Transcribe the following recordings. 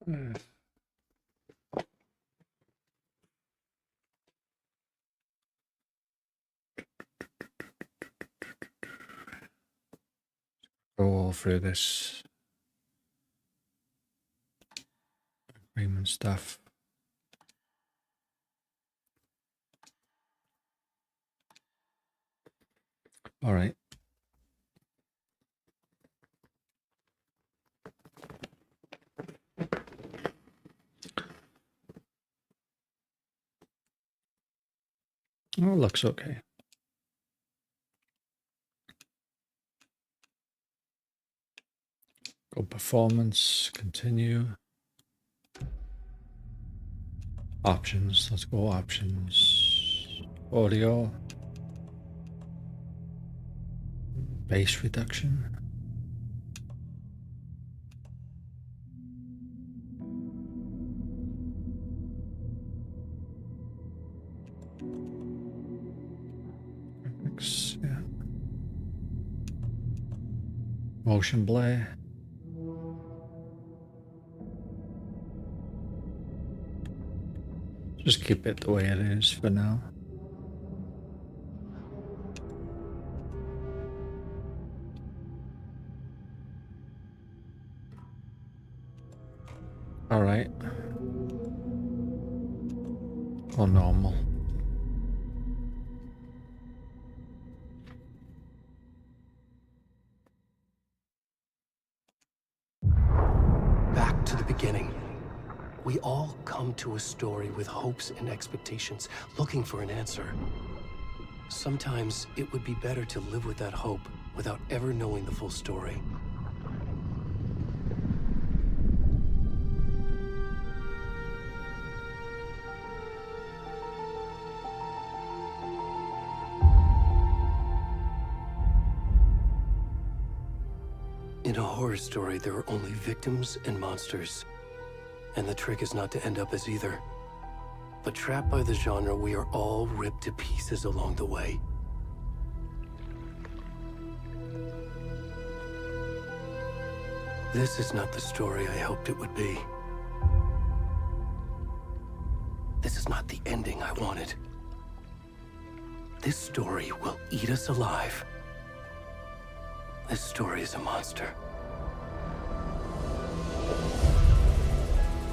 Go all through this agreement stuff. All right. Oh, it looks okay. Go performance, continue. Options, let's go options. Audio. Bass reduction. Graphics, yeah. Motion blur. Just keep it the way it is for now. All right. Or normal. Back to the beginning. We all come to a story with hopes and expectations, looking for an answer. Sometimes it would be better to live with that hope without ever knowing the full story. In a horror story, there are only victims and monsters. And the trick is not to end up as either. But trapped by the genre, we are all ripped to pieces along the way. This is not the story I hoped it would be. This is not the ending I wanted. This story will eat us alive. This story is a monster.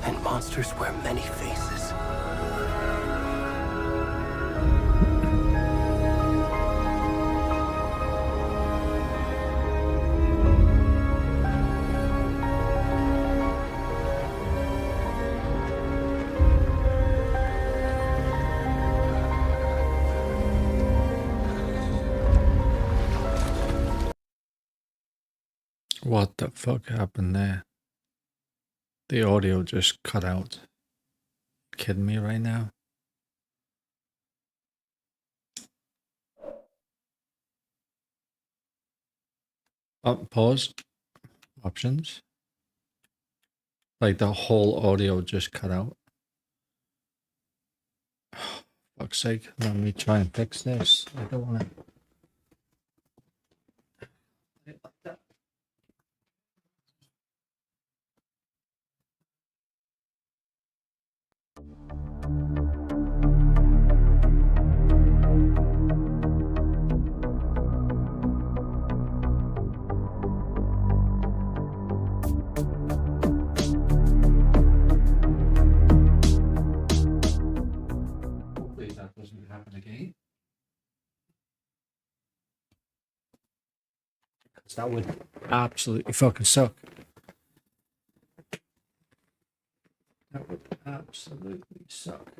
And monsters wear many faces. What the fuck happened there? The audio just cut out. Kidding me right now? Oh, pause. Options. Like the whole audio just cut out. Fuck's sake. Let me try and fix this. I don't want to. Hopefully that doesn't happen again. Because that would absolutely fucking suck. That would absolutely suck.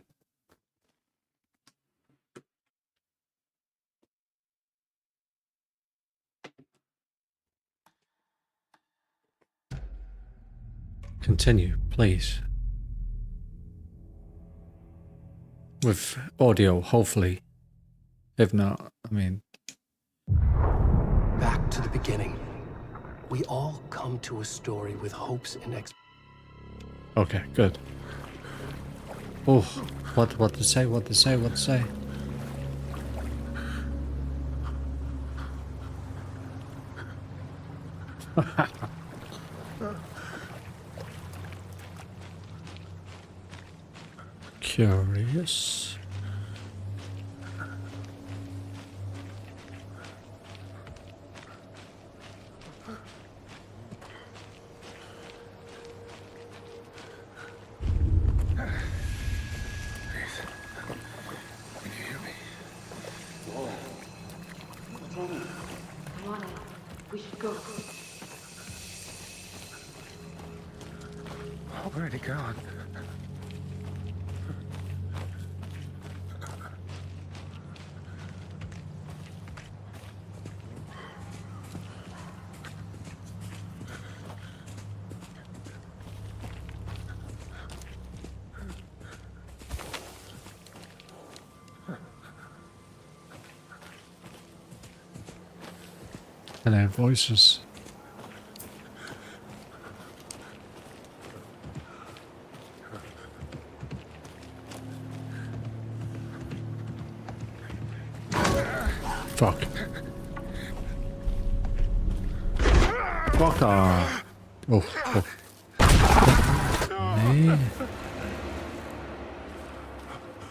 Continue, please. With audio, hopefully. If not, I mean... Back to the beginning. We all come to a story with hopes and Okay, good. Oh, what to say, what to say, what to say? Curious. Come on, we should go. Oh, where'd he gone? And their voices. Fuck. Fuck off. Oh. Man.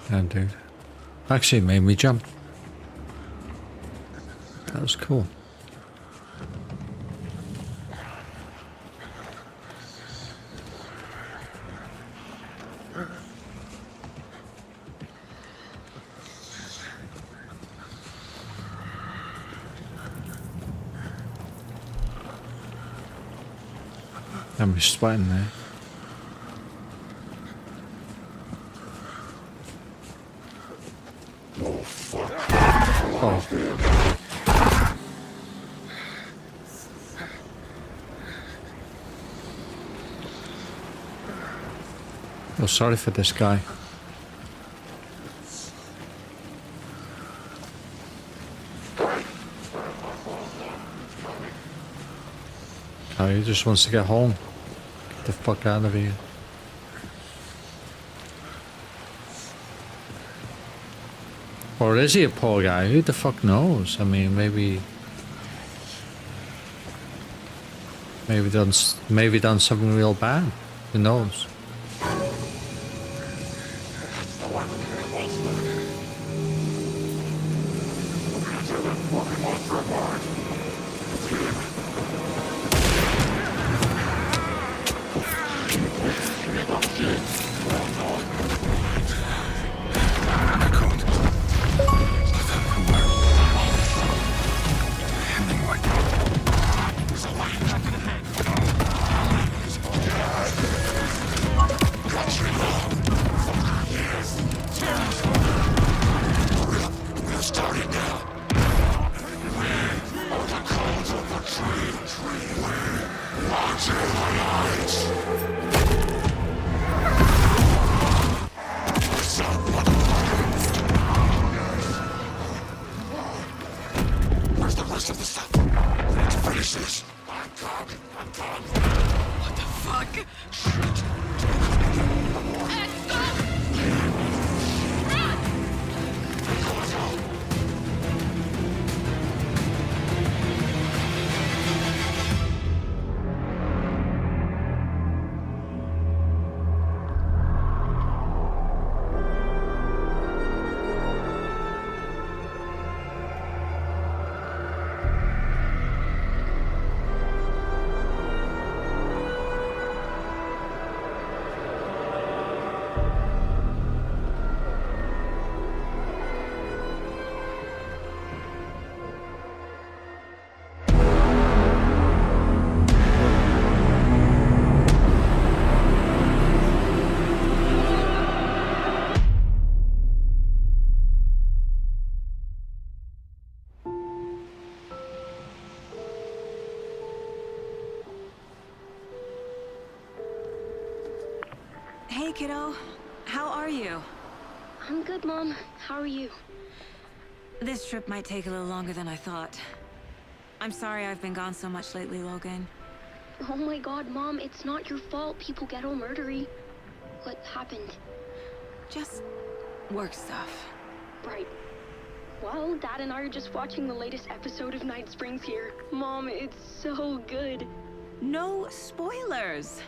Damn, dude. Actually, it made me jump. That was cool. I'm sweating there. Oh. Oh, sorry for this guy. Oh, he just wants to get home. Get the fuck out of here. Or is he a poor guy? Who the fuck knows? I mean, maybe done something real bad. Who knows? Hey, kiddo. How are you? I'm good, Mom. How are you? This trip might take a little longer than I thought. I'm sorry I've been gone so much lately, Logan. Oh my god, Mom, it's not your fault people get all murdery. What happened? Just work stuff. Right. Well, Dad and I are just watching the latest episode of Night Springs here. Mom, it's so good. No spoilers.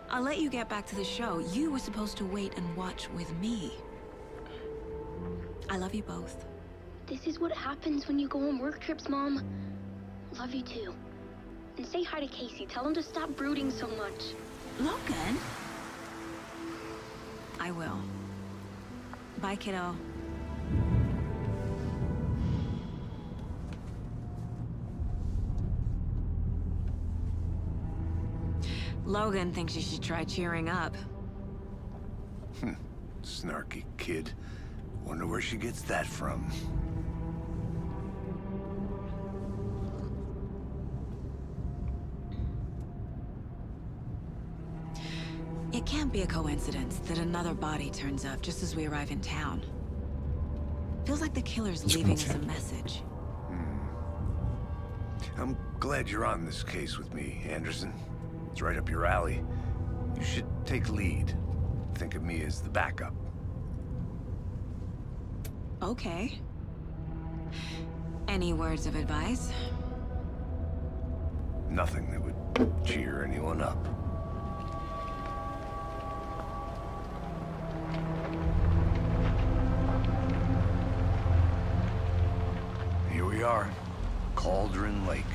I'll let you get back to the show. You were supposed to wait and watch with me. I love you both. This is what happens when you go on work trips, Mom. Love you too. And say hi to Casey. Tell him to stop brooding so much. Logan? I will. Bye, kiddo. Logan thinks you should try cheering up. Snarky kid. Wonder where she gets that from. It can't be a coincidence that another body turns up just as we arrive in town. Feels like the killer's leaving us a message. I'm glad you're on this case with me, Anderson. It's right up your alley. You should take lead. Think of me as the backup. Okay. Any words of advice? Nothing that would cheer anyone up. Here we are, Cauldron Lake.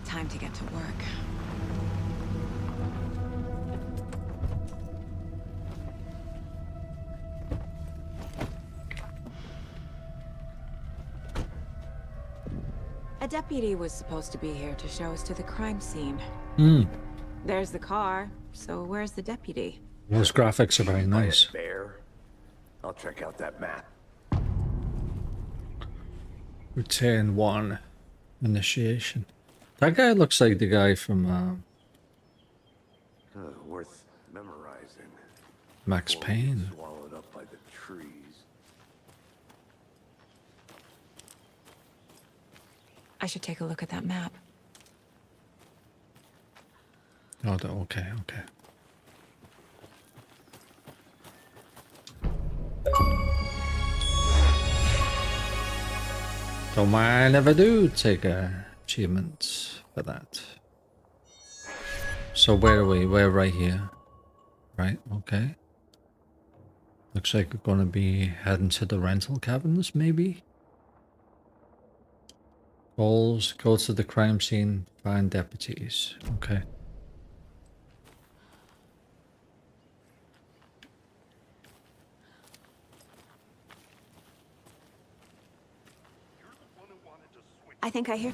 Time to get to work. A deputy was supposed to be here to show us to the crime scene. There's the car, so where's the deputy? Those graphics are very nice. Bear. I'll check out that map. Return 1. Initiation. That guy looks like the guy from Worth memorizing. Max Before Payne. we get swallowed up by the trees. I should take a look at that map. Oh, okay, okay. Don't mind if I do take a achievement for that. So where are we? We're right here. Right, okay. Looks like we're gonna be heading to the rental cabins, maybe? Goals, go to the crime scene, find deputies. Okay. I think I hear...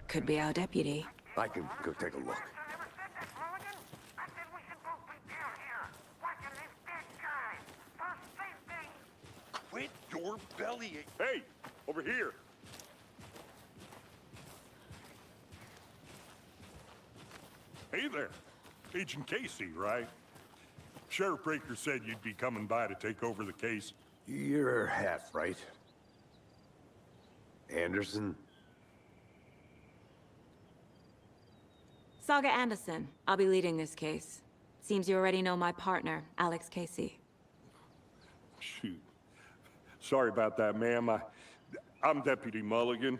Could be our deputy. I can go take a look. Quit your bellying. Hey, over here. Hey there. Agent Casey, right? Sheriff Breaker said you'd be coming by to take over the case. You're half right. Anderson? Saga Anderson. I'll be leading this case. Seems you already know my partner, Alex Casey. Shoot. Sorry about that, ma'am. I'm Deputy Mulligan.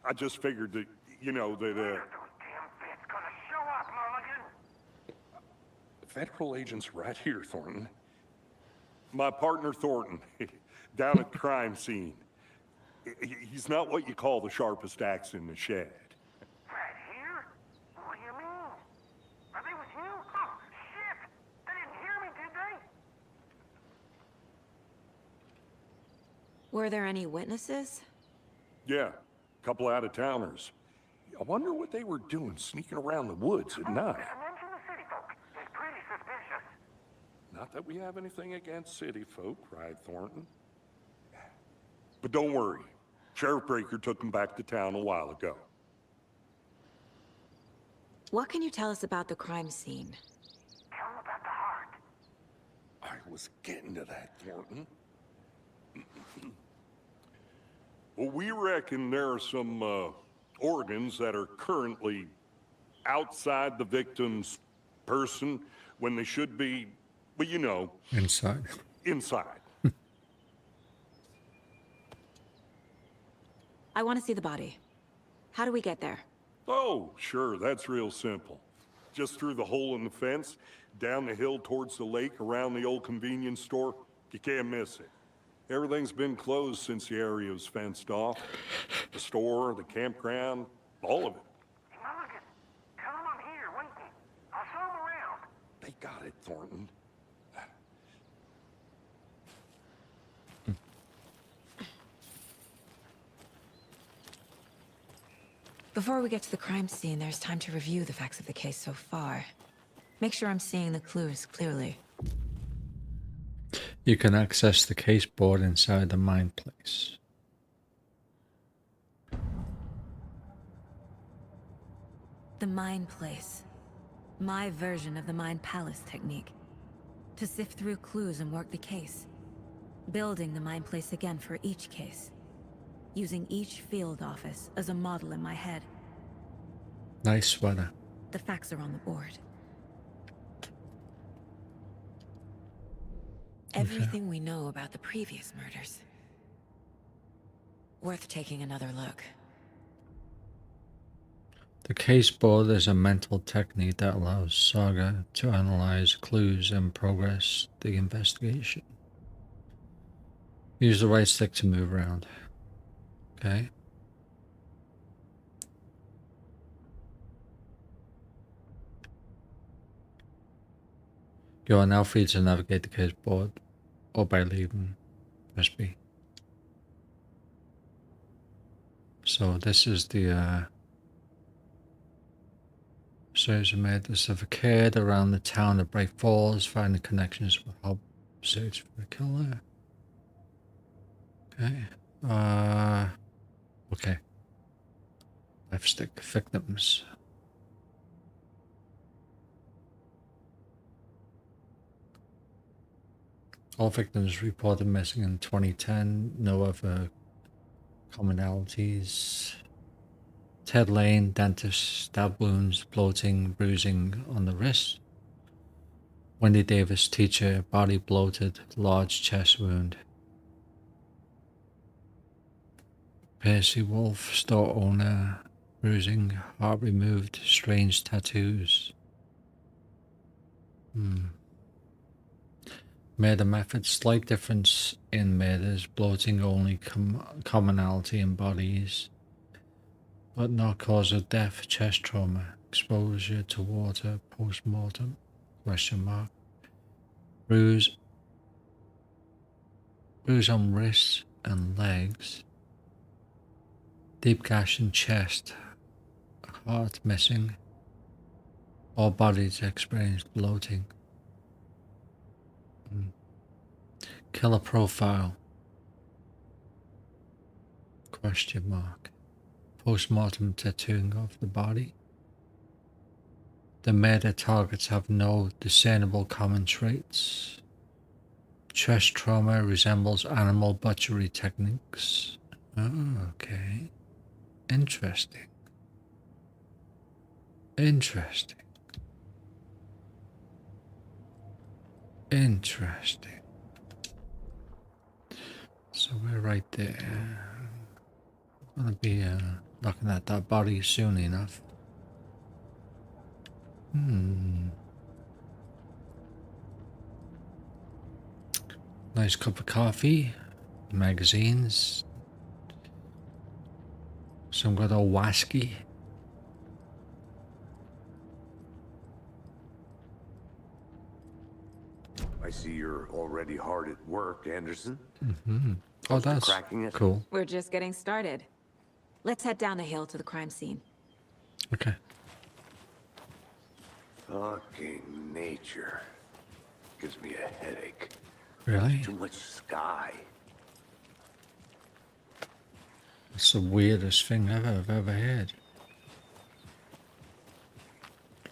I just figured that, you know, that, Federal agents right here, Thornton. My partner, Thornton, down at the crime scene. He's not what you call the sharpest axe in the shed. Right here? What do you mean? Are they with you? Oh, shit! They didn't hear me, did they? Were there any witnesses? Yeah, a couple out-of-towners. I wonder what they were doing sneaking around the woods at night. Mention the city folk. It's pretty suspicious. Not that we have anything against city folk, cried Thornton. But don't worry. Sheriff Breaker took them back to town a while ago. What can you tell us about the crime scene? Tell them about the heart. I was getting to that, Thornton. Well, we reckon there are some organs that are currently outside the victim's person when they should be, well, you know, Inside. inside. I want to see the body. How do we get there? Oh, sure, that's real simple. Just through the hole in the fence, down the hill towards the lake, around the old convenience store. You can't miss it. Everything's been closed since the area was fenced off. The store, the campground, all of it. Hey, Mulligan, tell him I'm here, waiting. I'll show him around. They got it, Thornton. Before we get to the crime scene, there's time to review the facts of the case so far. Make sure I'm seeing the clues clearly. You can access the case board inside the mine place. The Mind Place. My version of the Mind Palace technique. To sift through clues and work the case. Building the Mind Place again for each case. Using each field office as a model in my head. Nice sweater. The facts are on the board. Everything we know about the previous murders. Worth taking another look. The case board is a mental technique that allows Saga to analyze clues and progress the investigation. Use the right stick to move around. Okay. You are now free to navigate the case board or by leaving press B. So this is the search made. This have occurred around the town of Bright Falls, finding connections will help search for the killer. Okay. Okay. Left stick victims. All victims reported missing in 2010. No other commonalities. Ted Lane, dentist, stab wounds, bloating, bruising on the wrist. Wendy Davis, teacher, body bloated, large chest wound. Percy Wolf, store owner, bruising, heart removed, strange tattoos. Murder method, slight difference in murders, bloating only commonality in bodies, but not cause of death, chest trauma, exposure to water, post-mortem, question mark. Bruise on wrists and legs, deep gash in chest, heart missing, all bodies experienced bloating. Killer profile, question mark. Post-mortem tattooing of the body. The murder targets have no discernible common traits. Chest trauma resembles animal butchery techniques. Oh, okay. Interesting. Interesting. Interesting. So we're right there. I'm gonna be looking at that body soon enough. Nice cup of coffee, magazines, some good old whiskey. I see you're already hard at work, Anderson. Oh, that's cracking it? cool. We're just getting started. Let's head down the hill to the crime scene. Okay. Fucking nature. Gives me a headache. Really? Too much sky. It's the weirdest thing I've ever heard.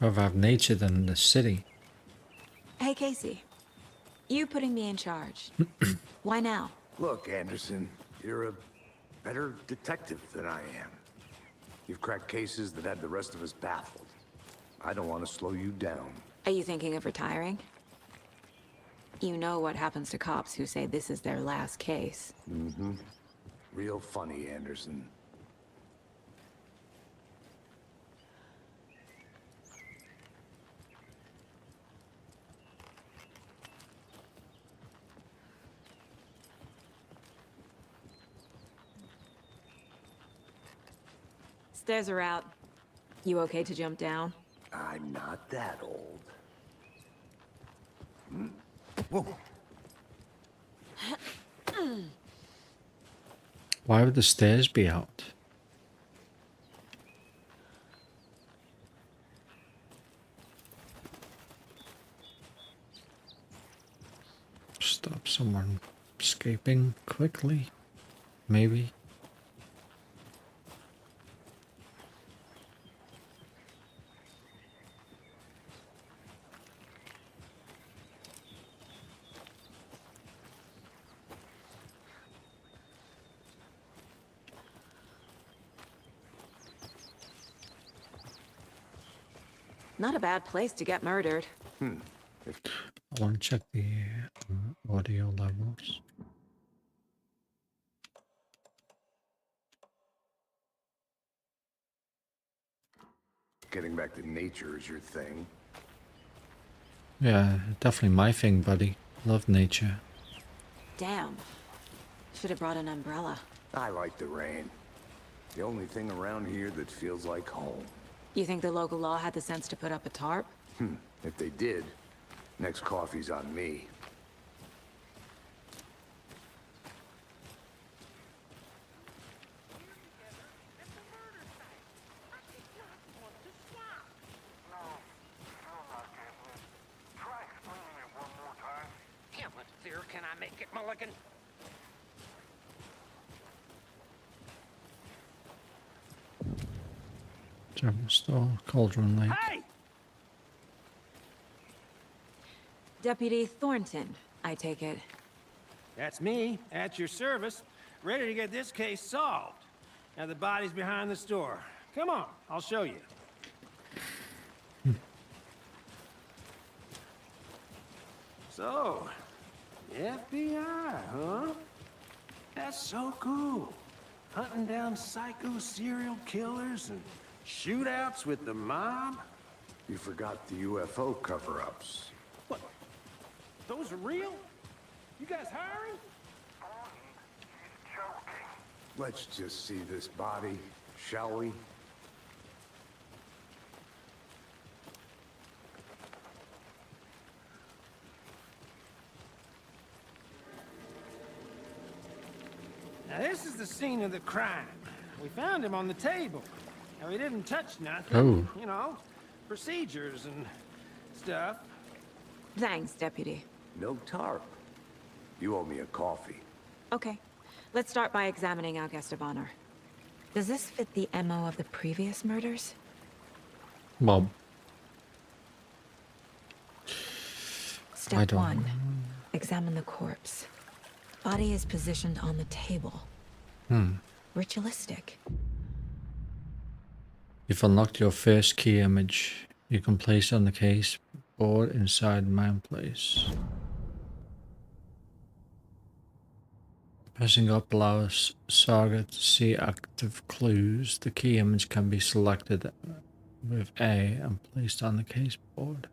I'd rather have nature than the city. Hey, Casey. You putting me in charge. Why now? Look, Anderson, you're a better detective than I am. You've cracked cases that had the rest of us baffled. I don't want to slow you down. Are you thinking of retiring? You know what happens to cops who say this is their last case. Real funny, Anderson. Stairs are out. You okay to jump down? I'm not that old. Whoa. Why would the stairs be out? Stop someone escaping quickly, maybe. Not a bad place to get murdered. I want to check the audio levels. Getting back to nature is your thing. Yeah, definitely my thing, buddy. Love nature. Damn. Should have brought an umbrella. I like the rain. The only thing around here that feels like home. You think the local law had the sense to put up a tarp? If they did, next coffee's on me. Try explaining it one more time. How much clearer can I make it, Mulligan? General store, Cauldron Lake. Hey! Deputy Thornton, I take it. That's me, at your service, ready to get this case solved. Now the body's behind the store. Come on, I'll show you. So, FBI, huh? That's so cool. Hunting down psycho serial killers and shootouts with the mob. You forgot the UFO cover-ups. What? Those are real? You guys hiring? Let's just see this body, shall we? Now this is the scene of the crime. We found him on the table. Now he didn't touch nothing. Oh. You know, procedures and stuff. Thanks, Deputy. No tarp. You owe me a coffee. Okay. Let's start by examining our guest of honor. Does this fit the MO of the previous murders? Well, I Step don't- 1. Examine the corpse. Body is positioned on the table. Ritualistic. you've unlocked your first key image. You can place it on the case board inside Mine Place. Pressing up allows Saga to see active clues. The key image can be selected with A and placed on the case board.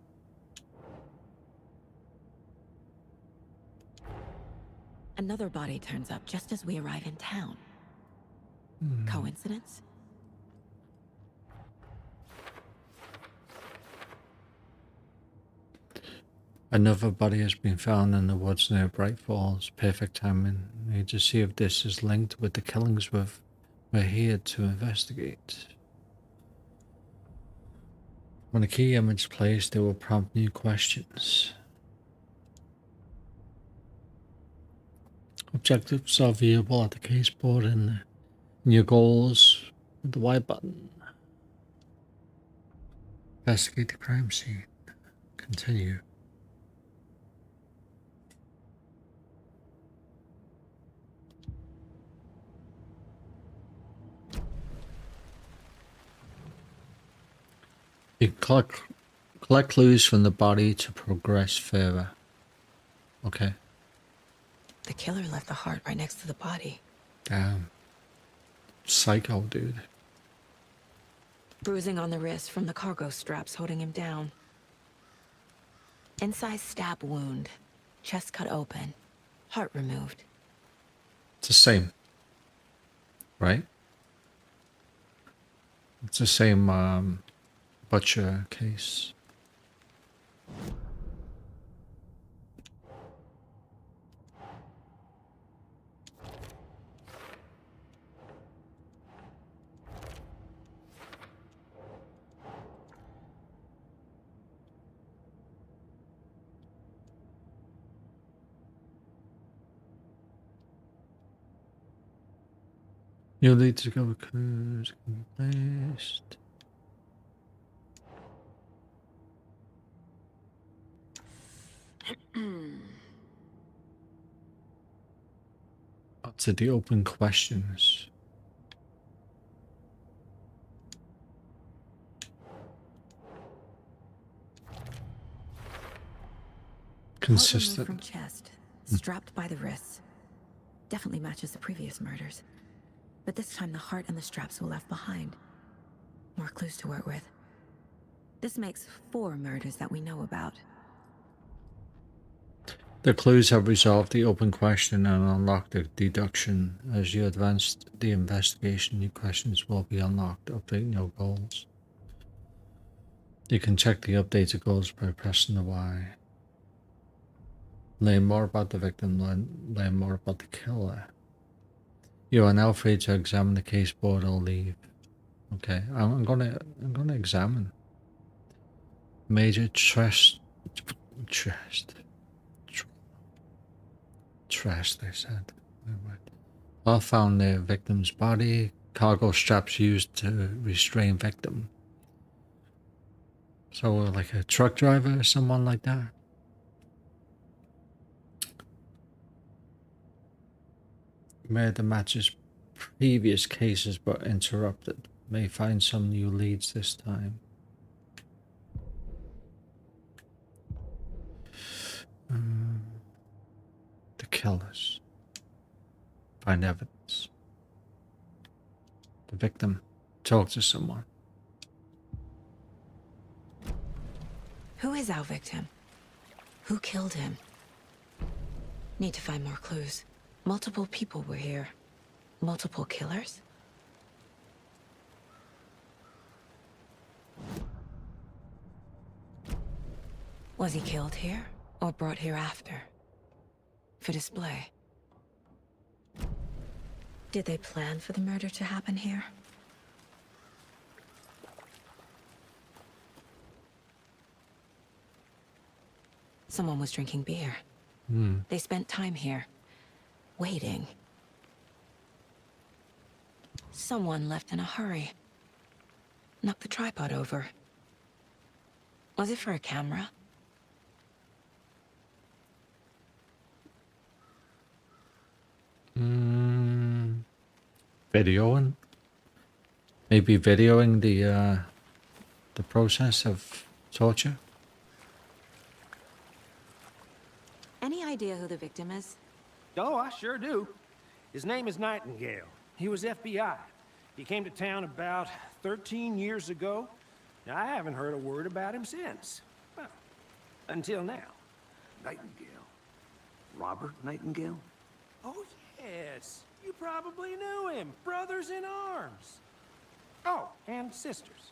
Another body turns up just as we arrive in town. Coincidence? Another body has been found in the woods near Bright Falls. Perfect timing. We need to see if this is linked with the killings we're here to investigate. When a key image is placed, it will prompt new questions. Objectives are viewable at the case board and your goals with the Y button. Investigate the crime scene. Continue. You can collect clues from the body to progress further. Okay. The killer left the heart right next to the body. Damn. Psycho, dude. Bruising on the wrist from the cargo straps holding him down. Incised stab wound. Chest cut open. Heart removed. It's the same. Right? It's the same butcher case. You'll need to go clues placed. To the open questions. Consistent. From chest, strapped by the wrists. Definitely matches the previous murders. But this time the heart and the straps were left behind. More clues to work with. This makes 4 murders that we know about. The clues have resolved the open question and unlocked the deduction. As you advance the investigation, new questions will be unlocked. Update no goals. You can check the updated goals by pressing the Y. Learn more about the victim, learn more about the killer. You are now free to examine the case board or leave. Okay, I'm gonna examine. Major trust, they said. I found the victim's body, cargo straps used to restrain victim. So like a truck driver or someone like that. Murder matches previous cases but interrupted. May find some new leads this time. The killers. Find evidence. The victim. Talk to someone. Who is our victim? Who killed him? Need to find more clues. Multiple people were here. Multiple killers? Was he killed here, or brought here after? For display? Did they plan for the murder to happen here? Someone was drinking beer. They spent time here, waiting. Someone left in a hurry. Knocked the tripod over. Was it for a camera? Videoing? Maybe videoing the process of torture? Any idea who the victim is? Oh, I sure do. His name is Nightingale. He was FBI. He came to town about 13 years ago. Now, I haven't heard a word about him since. Well, until now. Nightingale? Robert Nightingale? Oh, yes. You probably knew him. Brothers in arms. Oh, and sisters.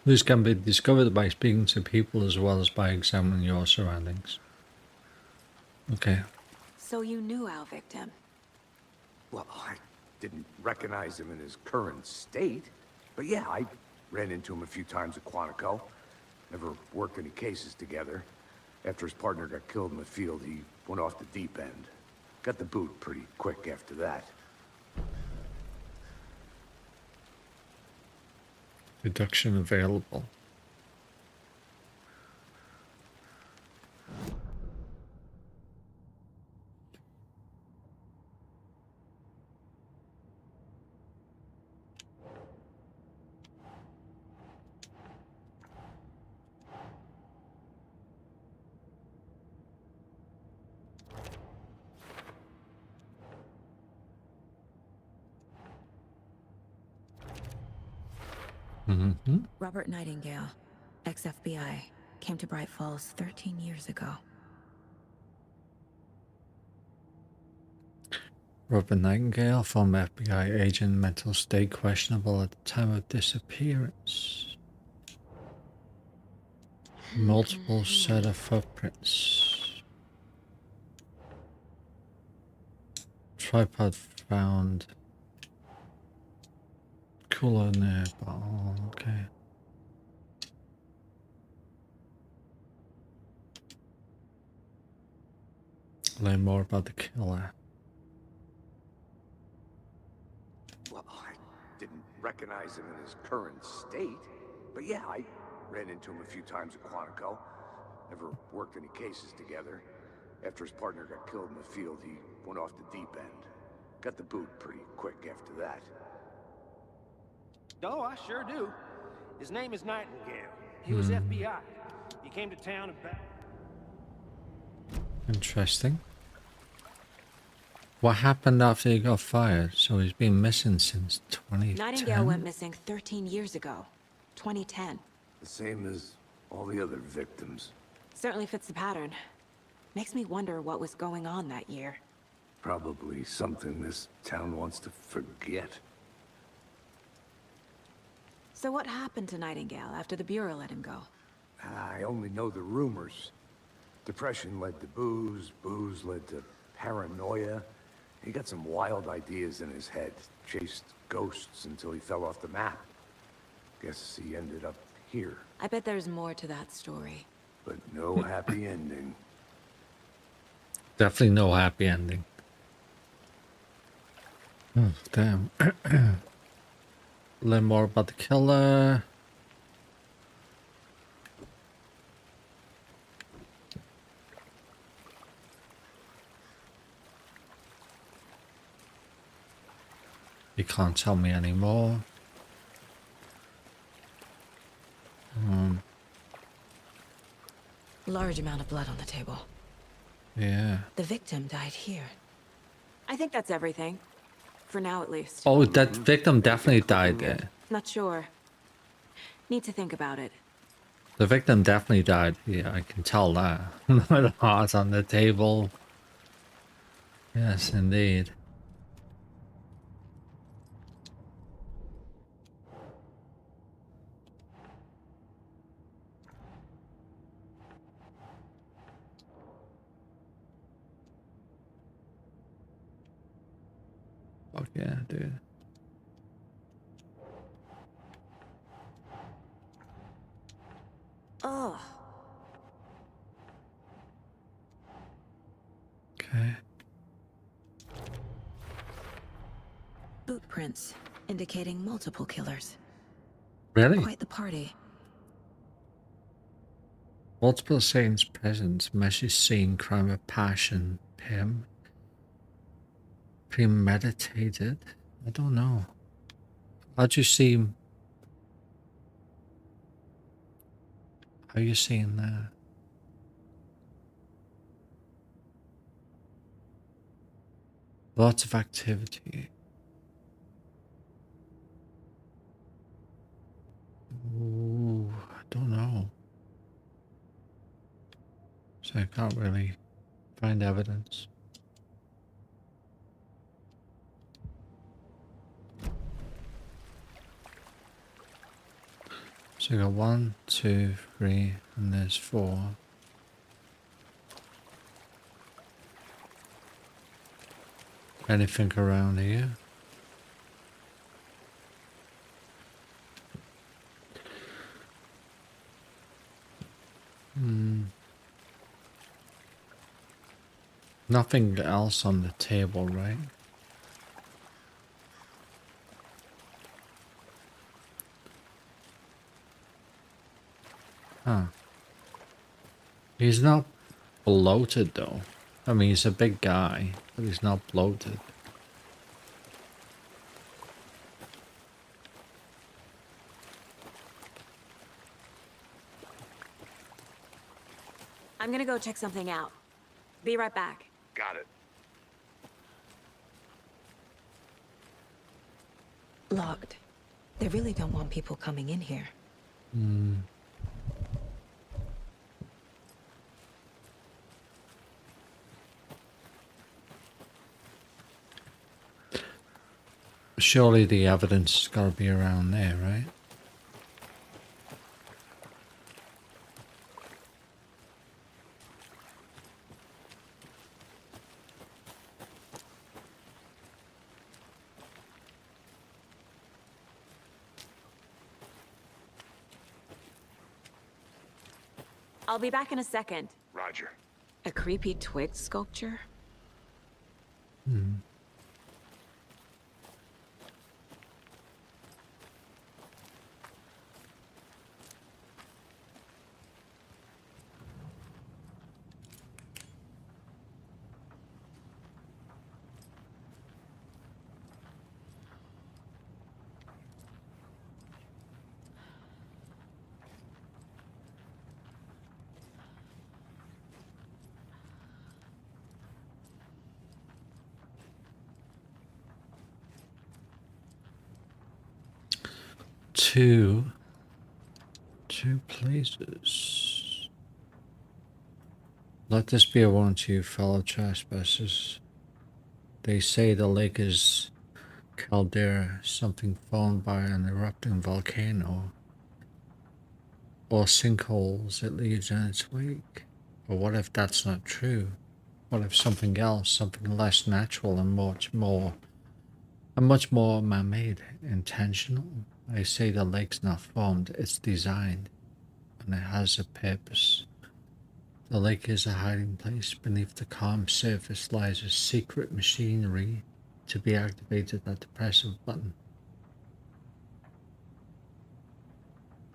Clues can be discovered by speaking to people as well as by examining your surroundings. Okay. So you knew our victim? Well, I didn't recognize him in his current state. But yeah, I ran into him a few times at Quantico. Never worked any cases together. After his partner got killed in the field, he went off the deep end. Got the boot pretty quick after that. Deduction available. Robert Nightingale, ex-FBI, came to Bright Falls 13 years ago. Robert Nightingale, former FBI agent, mental state questionable at the time of disappearance. Multiple set of footprints. Tripod found. Cooler near bottle, okay. Learn more about the killer. Well, I didn't recognize him in his current state, but yeah, I ran into him a few times at Quantico. Never worked any cases together. After his partner got killed in the field, he went off the deep end. Got the boot pretty quick after that. Oh, I sure do. His name is Nightingale. He was FBI. He came to town about... Interesting. What happened after he got fired? So he's been missing since 2010? Nightingale went missing 13 years ago. 2010. The same as all the other victims. Certainly fits the pattern. Makes me wonder what was going on that year. Probably something this town wants to forget. So what happened to Nightingale after the Bureau let him go? I only know the rumors. Depression led to booze, booze led to paranoia. He got some wild ideas in his head, chased ghosts until he fell off the map. Guess he ended up here, I bet there's more to that story. but no happy ending. Definitely no happy ending. Oh, damn. Learn more about the killer. You can't tell me anymore. Large amount of blood on the table. Yeah. The victim died here. I think that's everything. For now, at least. Oh, that victim definitely died there. Not sure. Need to think about it. The victim definitely died. Yeah, I can tell that. The heart on the table. Yes, indeed. Fuck yeah, dude. Oh, Okay. boot prints indicating multiple killers. Really? Quite the party. Multiple scenes present, messy scene, crime of passion, him. Premeditated? I don't know. How'd you see him? How are you seeing that? Lots of activity. Ooh, I don't know. So I can't really find evidence. So you got 1, 2, 3, and there's 4. Anything around here? Nothing else on the table, right? Huh. He's not bloated though. I mean, he's a big guy, but he's not bloated. I'm gonna go check something out. Be right back. Got it. Locked. They really don't want people coming in here. Surely the evidence has got to be around there, right? I'll be back in a second. Roger. A creepy twig sculpture? Hmm. Two places. Let this be a warning to you, fellow trespassers. They say the lake is caldera, something formed by an erupting volcano, or sinkholes it leaves in its wake. But what if that's not true? What if something else, something less natural and much more man-made, intentional? I say the lake's not formed, it's designed, and it has a purpose. The lake is a hiding place. Beneath the calm surface lies a secret machinery to be activated at the press of a button.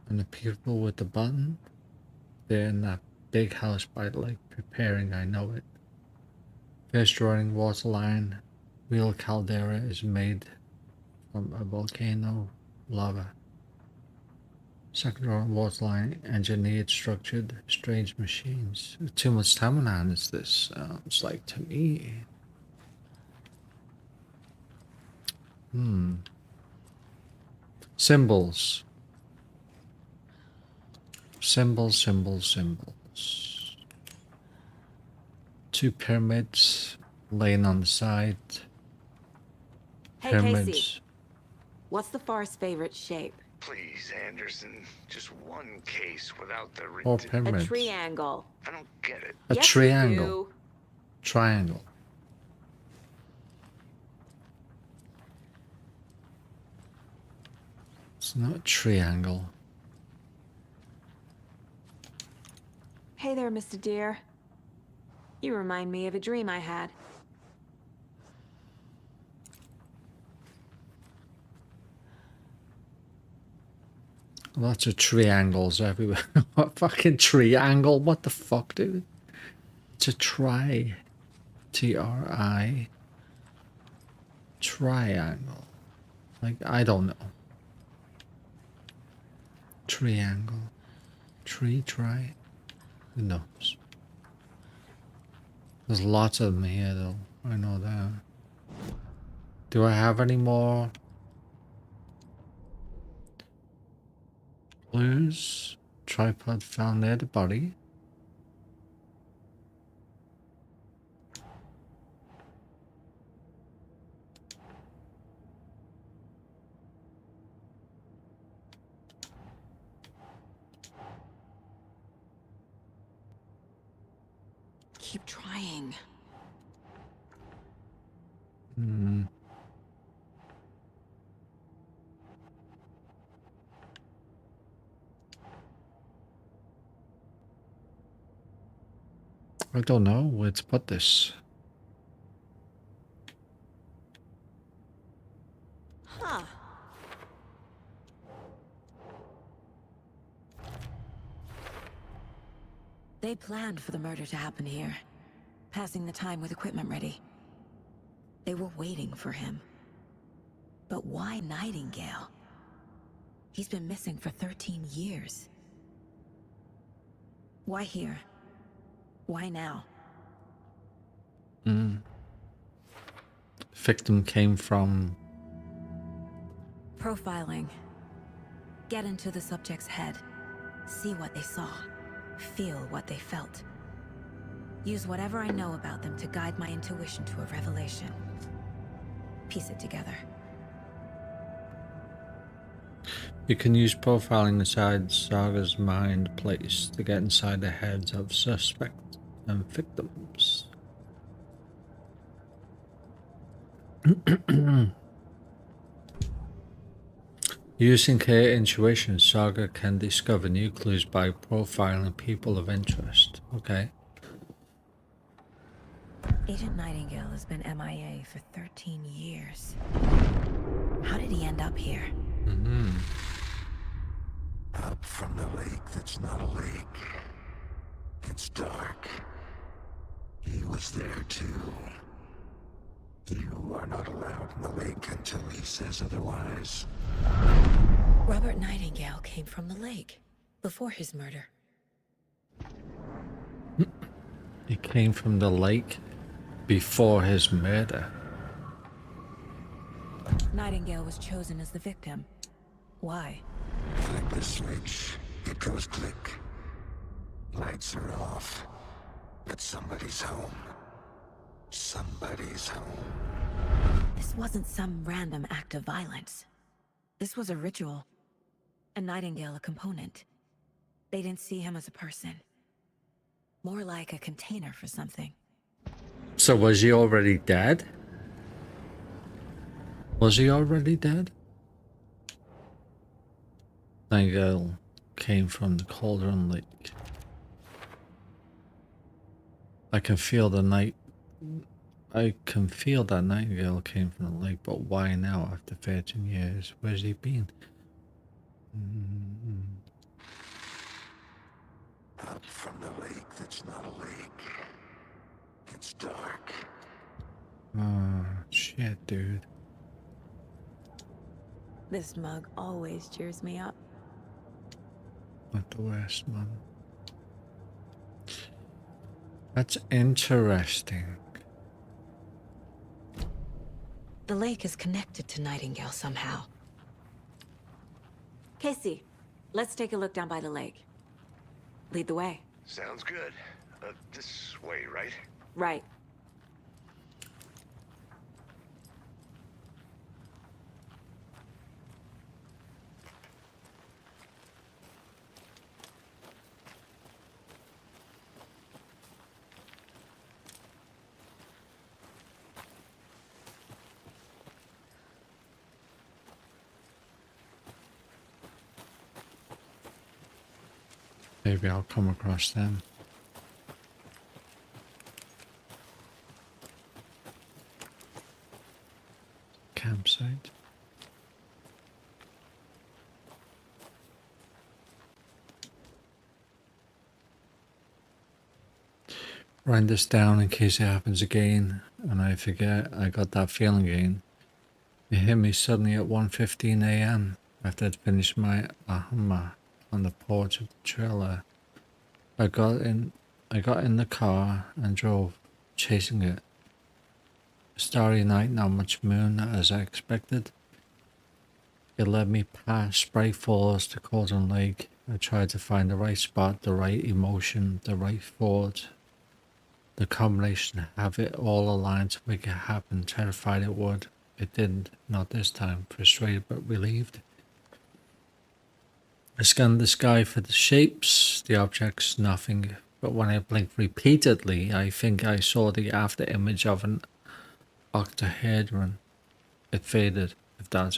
And the people with the button, they're in that big house by the lake, preparing, I know it. First running water line, real caldera is made from a volcano lava. Second running water line, engineered, structured, strange machines. Too much stamina on is this sounds like to me. Symbols. Symbols. Two pyramids laying on the side. Hey, Pyramids. Casey. What's the far's favorite shape? Please, Anderson. Just one case without the... Or A pyramids. triangle. I don't get it. A Yes, you triangle. do. Triangle. It's not a triangle. Hey there, Mr. Deer. You remind me of a dream I had. Lots of triangles everywhere. What fucking triangle? What the fuck, dude? It's a tri. T-R-I. Triangle. Like, I don't know. Triangle. Tri. Who knows? There's lots of them here, though. I know that. Do I have any more clues? Tripod found near the body. Keep trying. I don't know where to put this. Huh. They planned for the murder to happen here, passing the time with equipment ready. They were waiting for him. But why Nightingale? He's been missing for 13 years. Why here? Why now? Victim came from... Profiling. Get into the subject's head. See what they saw. Feel what they felt. Use whatever I know about them to guide my intuition to a revelation. Piece it together. You can use profiling inside Saga's mind place to get inside the heads of suspects and victims. Using her intuition, Saga can discover new clues by profiling people of interest. Okay. Agent Nightingale has been MIA for 13 years. How did he end up here? Up from the lake that's not a lake. It's dark. He was there too. You are not allowed in the lake until he says otherwise. Robert Nightingale came from the lake before his murder. He came from the lake before his murder. Nightingale was chosen as the victim. Why? Flip the switch, it goes click. Lights are off. But somebody's home. Somebody's home. This wasn't some random act of violence. This was a ritual. And Nightingale a component. They didn't see him as a person. More like a container for something. So was he already dead? Was he already dead? Nightingale came from the Cauldron Lake. I can feel that Nightingale came from the lake, but why now after 13 years? Where's he been? Up from the lake that's not a lake. It's dark. Oh, shit, dude. This mug always cheers me up. Not the worst, man. That's interesting. The lake is connected to Nightingale somehow. Casey, let's take a look down by the lake. Lead the way. Sounds good. This way, right? Right. Maybe I'll come across them. Campsite. Write this down in case it happens again and I forget. I got that feeling again. It hit me suddenly at 1:15 a.m. after I'd finished my ahama on the porch of the trailer. I got in the car and drove, chasing it. A starry night, not much moon as I expected. It led me past Bright Falls to Cauldron Lake. I tried to find the right spot, the right emotion, the right thought. The combination, have it all aligned to make it happen. Terrified it would. It didn't, not this time. Frustrated but relieved. I scanned the sky for the shapes, the objects, nothing. But when I blinked repeatedly, I think I saw the after image of an octahedron. It faded, if that's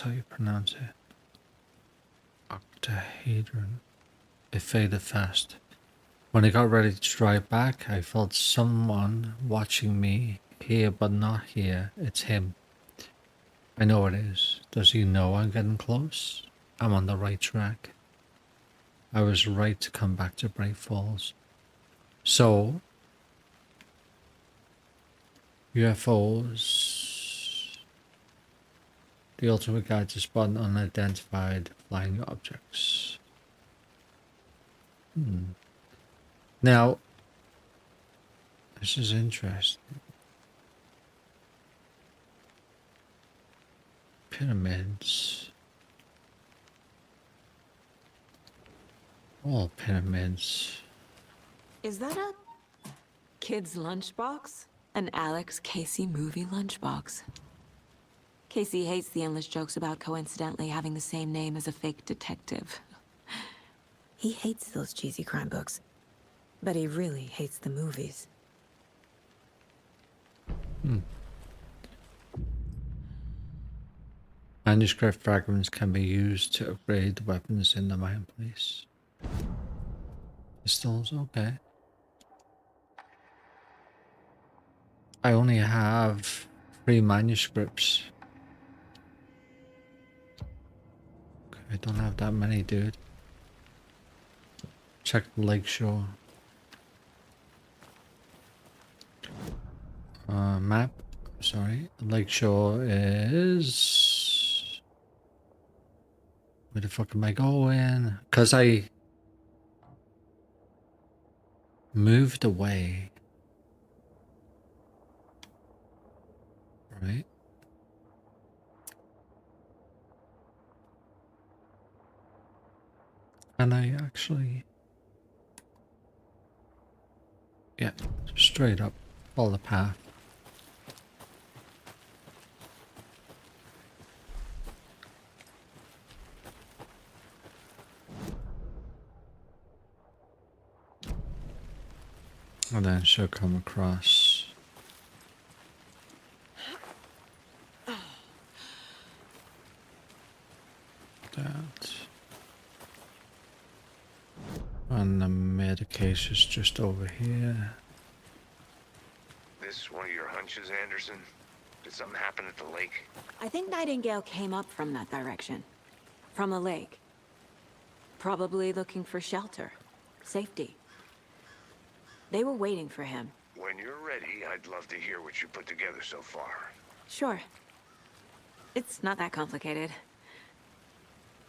how you pronounce it. Octahedron. It faded fast. When I got ready to drive back, I felt someone watching me, here but not here. It's him. I know it is. Does he know I'm getting close? I'm on the right track. I was right to come back to Bright Falls. So, UFOs, the ultimate guide to spot unidentified flying objects. Now, this is interesting. Pyramids. All pyramids. Is that a kid's lunchbox? An Alex Casey movie lunchbox. Casey hates the endless jokes about coincidentally having the same name as a fake detective. He hates those cheesy crime books, but he really hates the movies. Manuscript fragments can be used to upgrade weapons in the mine place. Pistols, okay. I only have 3 manuscripts. Okay, I don't have that many, dude. Check the Lakeshore. Map. Sorry. Lakeshore is... Where the fuck am I going? Because I moved away. Right. And I actually... Yeah, straight up. Follow the path. And then she'll come across. That. And the medication is just over here. This one of your hunches, Anderson? Did something happen at the lake? I think Nightingale came up from that direction. From the lake. Probably looking for shelter. Safety. They were waiting for him. When you're ready, I'd love to hear what you put together so far. Sure. It's not that complicated.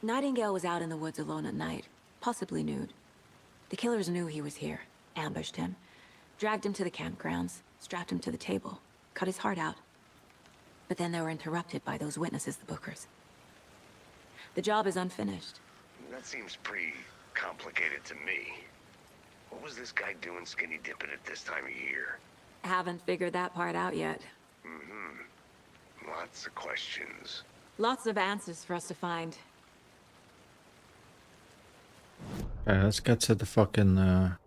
Nightingale was out in the woods alone at night, possibly nude. The killers knew he was here, ambushed him, dragged him to the campgrounds, strapped him to the table, cut his heart out. But then they were interrupted by those witnesses, the Bookers. The job is unfinished. That seems pretty complicated to me. What was this guy doing skinny dipping at this time of year? Haven't figured that part out yet. Lots of questions. Lots of answers for us to find. Okay, let's get to the fucking the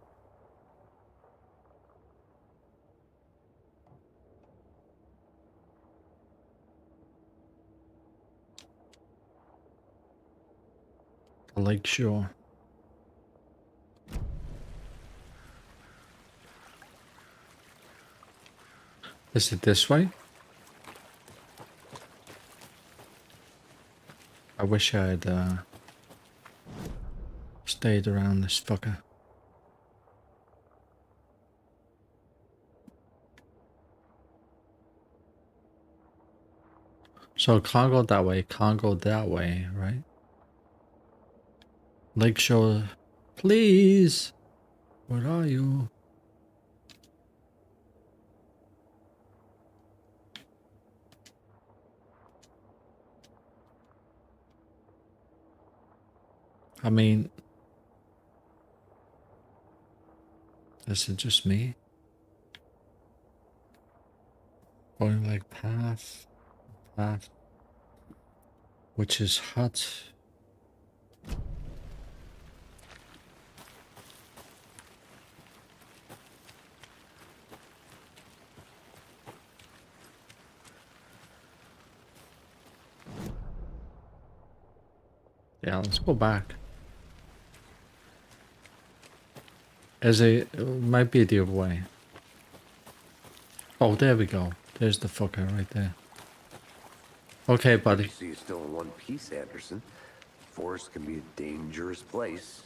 Lakeshore. Is it this way? I wish I'd stayed around this fucker. So can't go that way, can't go that way, right? Lakeshore, please. Where are you? I mean, is it just me? Going like path, which is hut. Yeah, let's go back. It might be the other way. Oh, there we go. There's the fucker right there. Okay, buddy. So you're still in one piece, Anderson. Forest can be a dangerous place.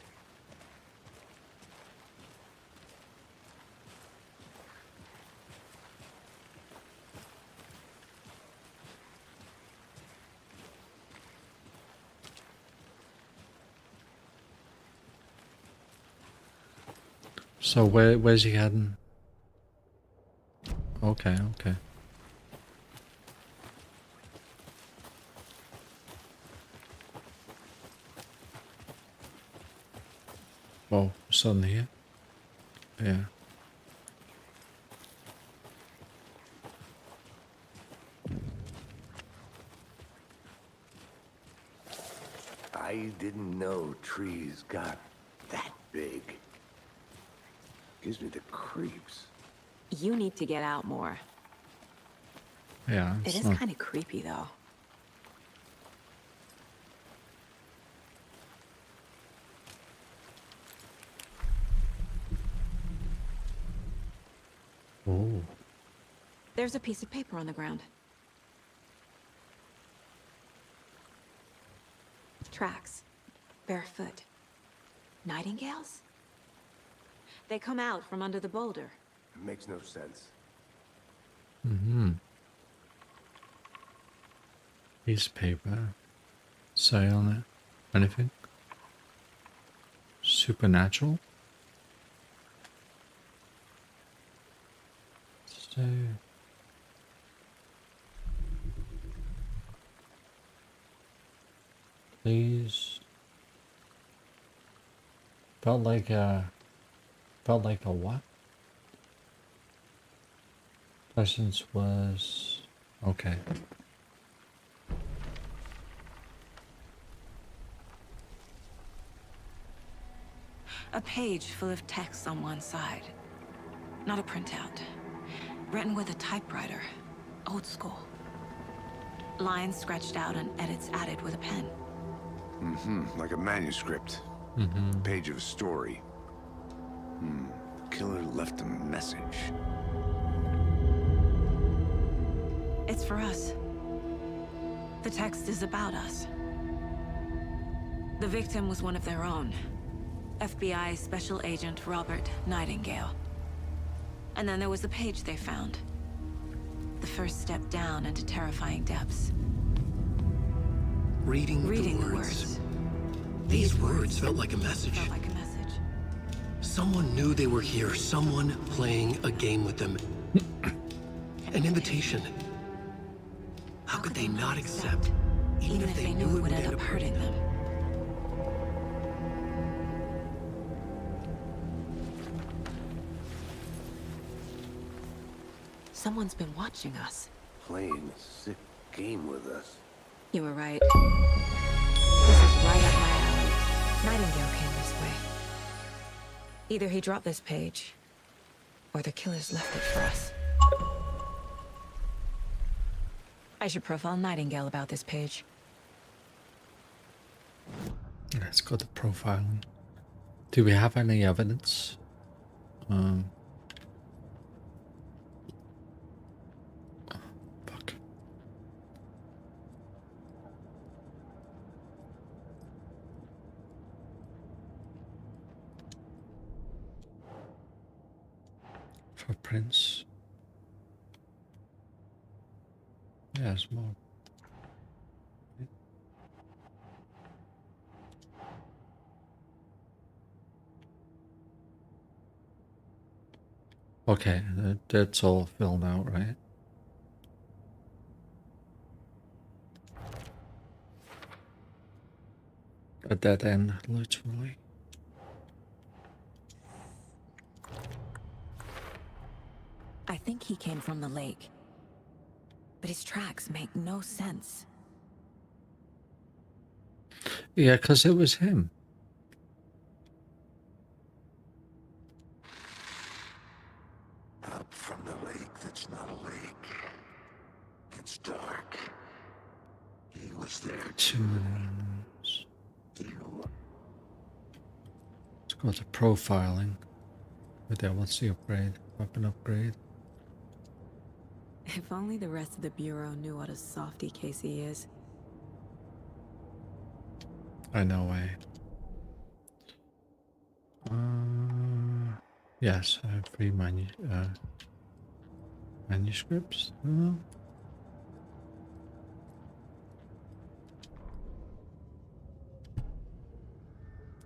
So where's he heading? Okay, okay. Oh, sun here. Yeah. I didn't know trees got that big. Gives me the creeps. You need to get out more. Yeah, It it's is not. kind of creepy, though. Oh, There's a piece of paper on the ground. Tracks. Barefoot. Nightingales? They come out from under the boulder. It makes no sense. mm-hmm. Piece of paper. Say on it. Anything? Supernatural? So. Please. Felt like a what? Presence was okay. A page full of text on one side. Not a printout. Written with a typewriter. Old school. Lines scratched out and edits added with a pen. Like a manuscript. Page of a story. Killer left a message. It's for us. The text is about us. The victim was one of their own. FBI Special Agent Robert Nightingale. And then there was the page they found. The first step down into terrifying depths. Reading the words. These words felt like a message. Felt like a message. Someone knew they were here. Someone playing a game with them. An invitation. How could they not accept? Even if they knew it would end up hurting them. Someone's been watching us. Playing a sick game with us. You were right. This is right up my alley. Nightingale came this way. Either he dropped this page, or the killers left it for us. I should profile Nightingale about this page. Let's go to profiling. Do we have any evidence? Fuck. Footprints. Yeah, there's more. Okay, that's all filled out, right? A dead end, literally. I think he came from the lake. But his tracks make no sense. Yeah, because it was him. Up from the lake that's not a lake. It's dark. He was there too. Let's go to profiling. But there, what's the upgrade? Weapon upgrade. If only the rest of the Bureau knew what a softy Casey is. I know way. Yes, I have 3 manuscripts.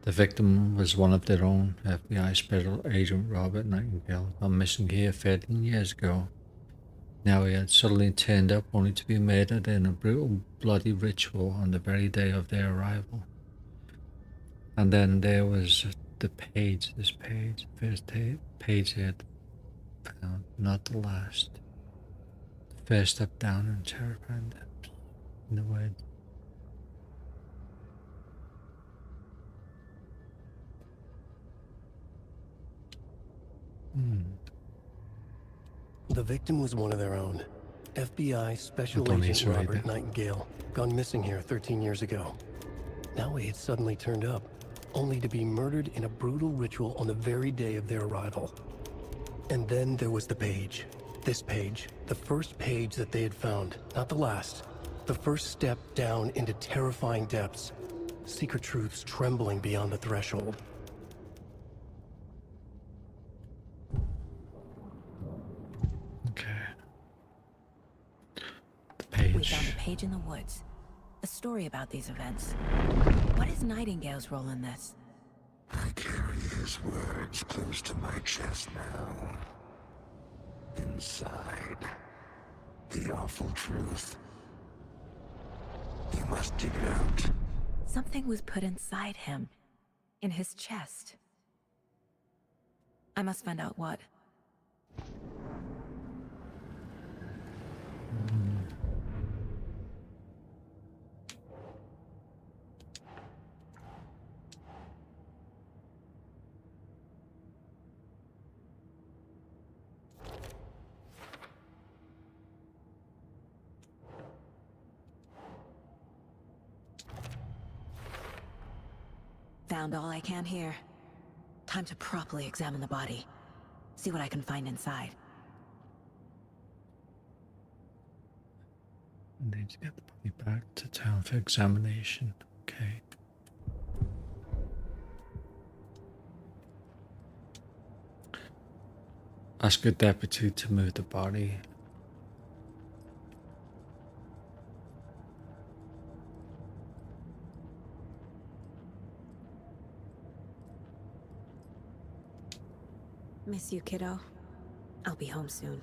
The victim was one of their own, FBI Special Agent Robert Nightingale, gone missing here 13 years ago. Now he had suddenly turned up only to be murdered in a brutal, bloody ritual on the very day of their arrival. And then there was the page, this page, first page he had found, not the last. The first step down in terrifying depths in the woods. The victim was one of their own. FBI Special Don't need Agent to read Robert that. Nightingale, gone missing here 13 years ago. Now he had suddenly turned up, only to be murdered in a brutal ritual on the very day of their arrival. And then there was the page. This page, the first page that they had found, not the last. The first step down into terrifying depths. Secret truths trembling beyond the threshold. Okay. The We found page. a page in the woods. A story about these events. What is Nightingale's role in this? I carry his words close to my chest now. Inside, the awful truth. You must dig it out. Something was put inside him. In his chest. I must find out what. Found all I can here. Time to properly examine the body. See what I can find inside. Need to get the body back to town for examination. Okay. Ask a deputy to move the body. Miss you, kiddo. I'll be home soon.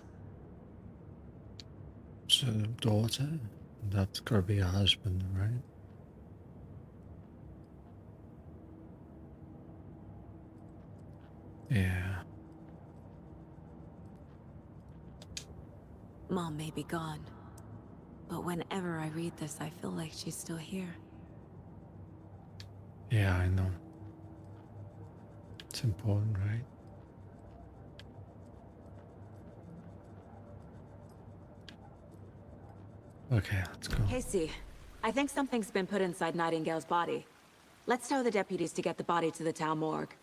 So, daughter? That's gotta be her husband, right? Yeah. Mom may be gone. But whenever I read this, I feel like she's still here. Yeah, I know. It's important, right? Okay, let's go. Casey, I think something's been put inside Nightingale's body. Let's tell the deputies to get the body to the town morgue.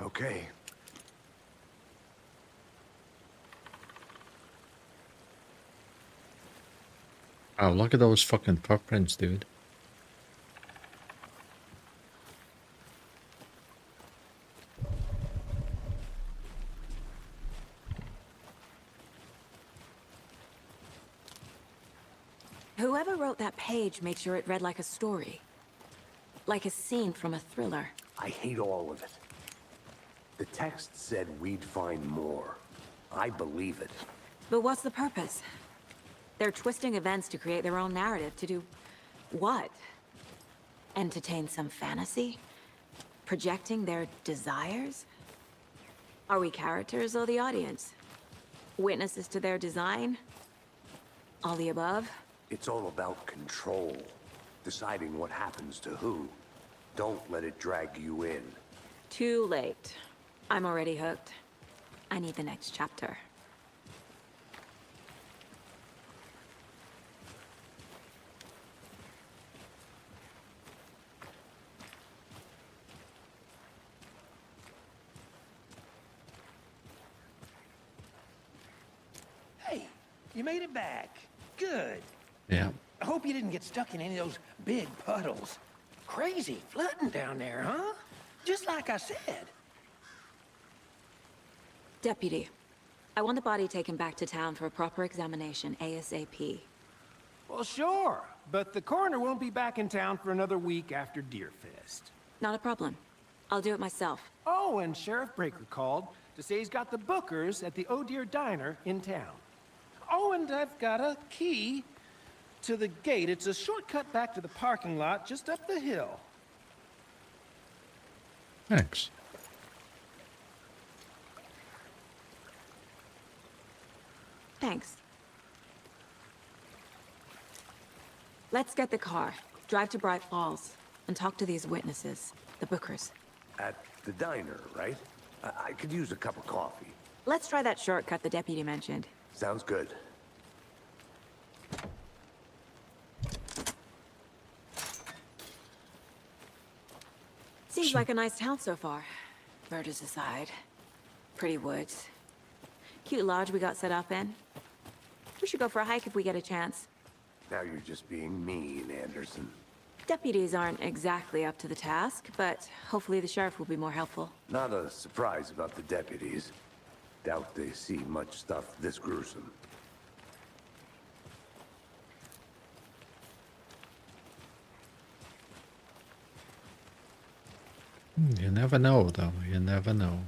Okay. Oh, look at those fucking footprints, dude. Whoever wrote that page made sure it read like a story. Like a scene from a thriller. I hate all of it. The text said we'd find more. I believe it. But what's the purpose? They're twisting events to create their own narrative. To do what? Entertain some fantasy? Projecting their desires? Are we characters or the audience? Witnesses to their design? All the above? It's all about control. Deciding what happens to who. Don't let it drag you in. Too late. I'm already hooked. I need the next chapter. Hey, you made it back. Good. Yeah. I hope you didn't get stuck in any of those big puddles. Crazy flooding down there, huh? Just like I said. Deputy, I want the body taken back to town for a proper examination, ASAP. Well, sure. But the coroner won't be back in town for another week after Deerfest. Not a problem. I'll do it myself. Oh, and Sheriff Breaker called to say he's got the Bookers at the Oh Dear Diner in town. Oh, and I've got a key to the gate. It's a shortcut back to the parking lot just up the hill. Thanks. Thanks. Let's get the car, drive to Bright Falls, and talk to these witnesses, the Bookers. At the diner, right? I could use a cup of coffee. Let's try that shortcut the deputy mentioned. Sounds good. Seems like a nice town so far. Murders aside. Pretty woods. Cute lodge we got set up in. We should go for a hike if we get a chance. Now you're just being mean, Anderson. Deputies aren't exactly up to the task, but hopefully the sheriff will be more helpful. Not a surprise about the deputies. Doubt they see much stuff this gruesome. You never know, though. You never know.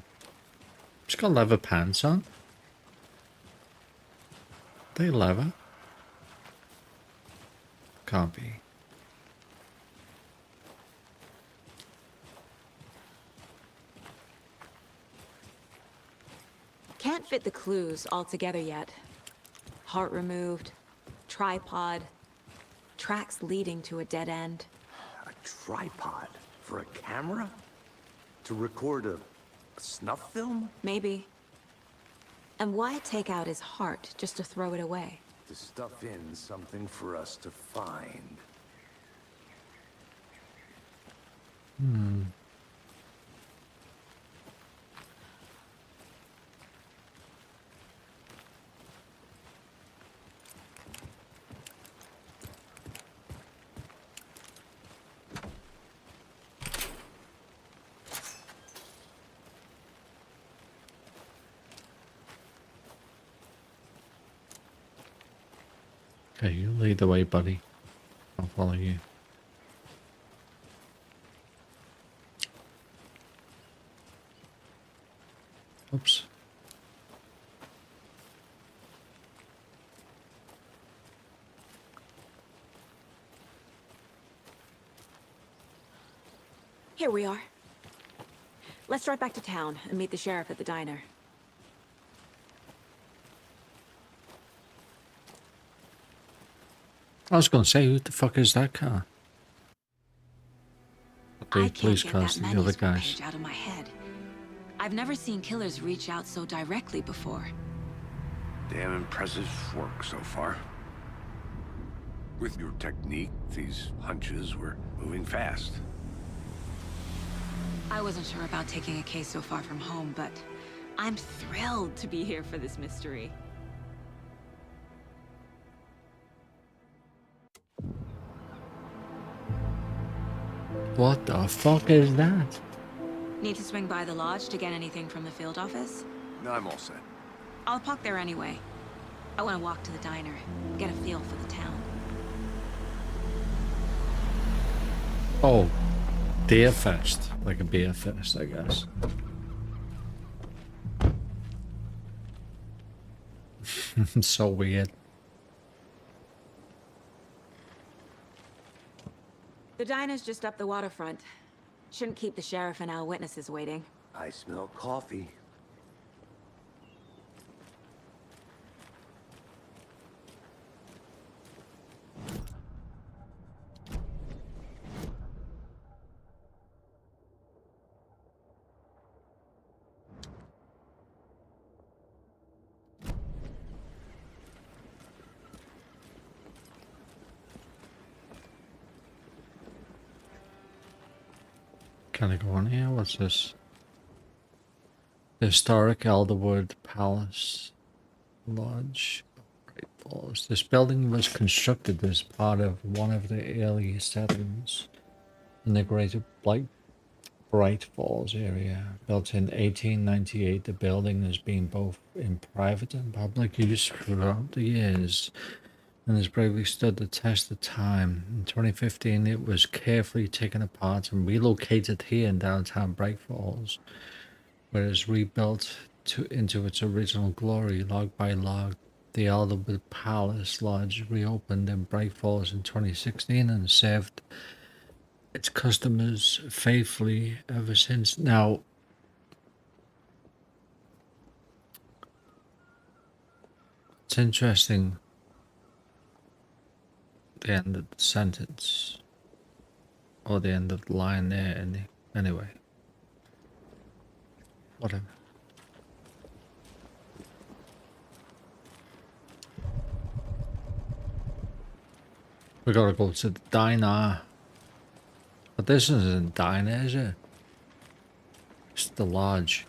She's got leather pants on. They leather? Can't be. Can't fit the clues all together yet. Heart removed, tripod, tracks leading to a dead end. A tripod? For a camera? To record a snuff film? Maybe. And why take out his heart just to throw it away? To stuff in something for us to find. Okay, you lead the way, buddy. I'll follow you. Oops. Here we are. Let's drive back to town and meet the sheriff at the diner. I was going to say, who the fuck is that car? I Okay, police can't get cars that and the other manuscript guys. page out of my head. I've never seen killers reach out so directly before. Damn impressive work so far. With your technique, these hunches were moving fast. I wasn't sure about taking a case so far from home, but I'm thrilled to be here for this mystery. What the fuck is that? Need to swing by the lodge to get anything from the field office? No, I'm all set. I'll park there anyway. I want to walk to the diner, get a feel for the town. Oh, Deer Fest. Like a beer fest, I guess. So weird. The diner's just up the waterfront. Shouldn't keep the sheriff and our witnesses waiting. I smell coffee. Can I go on here? What's this? The historic Elderwood Palace Lodge. Great Falls. This building was constructed as part of one of the early settlements in the greater Bright Falls area. Built in 1898, the building has been both in private and public use throughout the years and has bravely stood the test of time. In 2015, it was carefully taken apart and relocated here in downtown Bright Falls, where it is rebuilt into its original glory, log by log. The Elderwood Palace Lodge reopened in Bright Falls in 2016 and served its customers faithfully ever since. Now, it's interesting, the end of the sentence, or the end of the line there, anyway. Whatever. We gotta go to the diner. But this isn't a diner, is it? It's the lodge.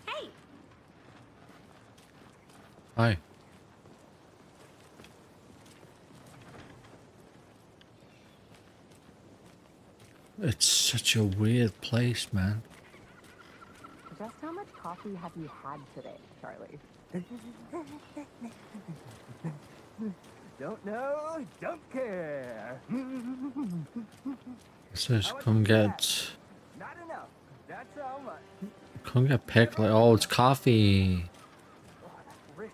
Hey! Hi. It's such a weird place, man. Just how much coffee have you had today, Charlie? Don't know, don't care. It says come get... Not enough. That's how much. Come get pickle. Oh, it's coffee. Rich,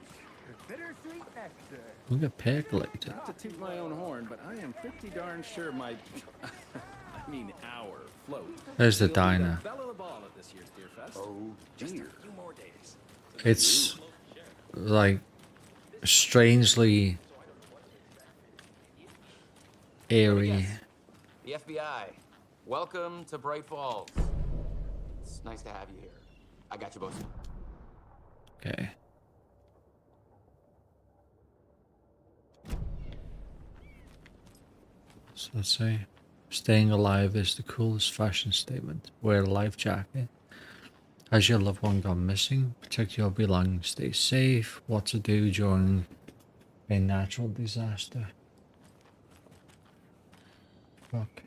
bittersweet nectar. Come get pegulated. Not to toot my own horn, but I am pretty darn sure my... I mean our float. There's the will be diner. belle of the ball at this year's Deer Fest. Oh, Just a dear. few more days. It's like strangely eerie. The FBI. Welcome to Bright Falls. It's nice to have you here. I got you both. Okay. So let's say, staying alive is the coolest fashion statement. Wear a life jacket. Has your loved one gone missing? Protect your belongings. Stay safe. What to do during a natural disaster. Fuck.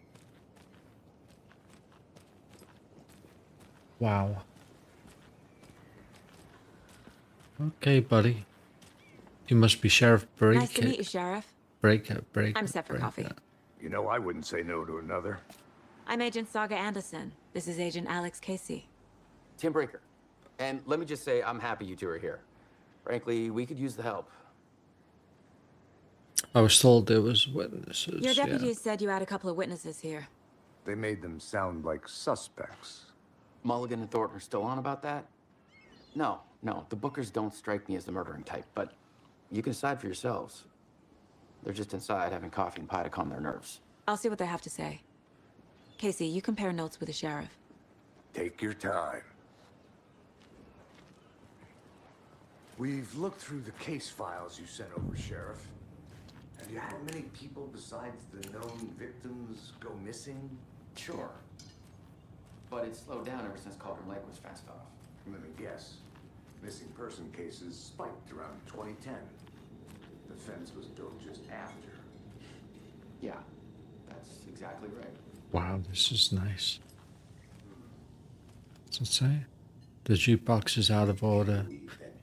Wow. Okay, buddy. You must be Sheriff Break. Nice to meet you, Sheriff. Break. I'm set for coffee. You know, I wouldn't say no to another. I'm Agent Saga Anderson. This is Agent Alex Casey. Tim Breaker. And let me just say, I'm happy you two are here. Frankly, we could use the help. I was told there was witnesses. Your yeah. deputies said you had a couple of witnesses here. They made them sound like suspects. Mulligan and Thornton are still on about that? No, the Bookers don't strike me as the murdering type, but you can decide for yourselves. They're just inside having coffee and pie to calm their nerves. I'll see what they have to say. Casey, you compare notes with the sheriff. Take your time. We've looked through the case files you sent over, Sheriff. Have you had many people besides the known victims go missing? Sure. But it's slowed down ever since Cauldron Lake was fenced off. Let me guess. Missing person cases spiked around 2010. The fence was built just after. Yeah, that's exactly right. Wow, this is nice. What's it say? The jukebox is out of order.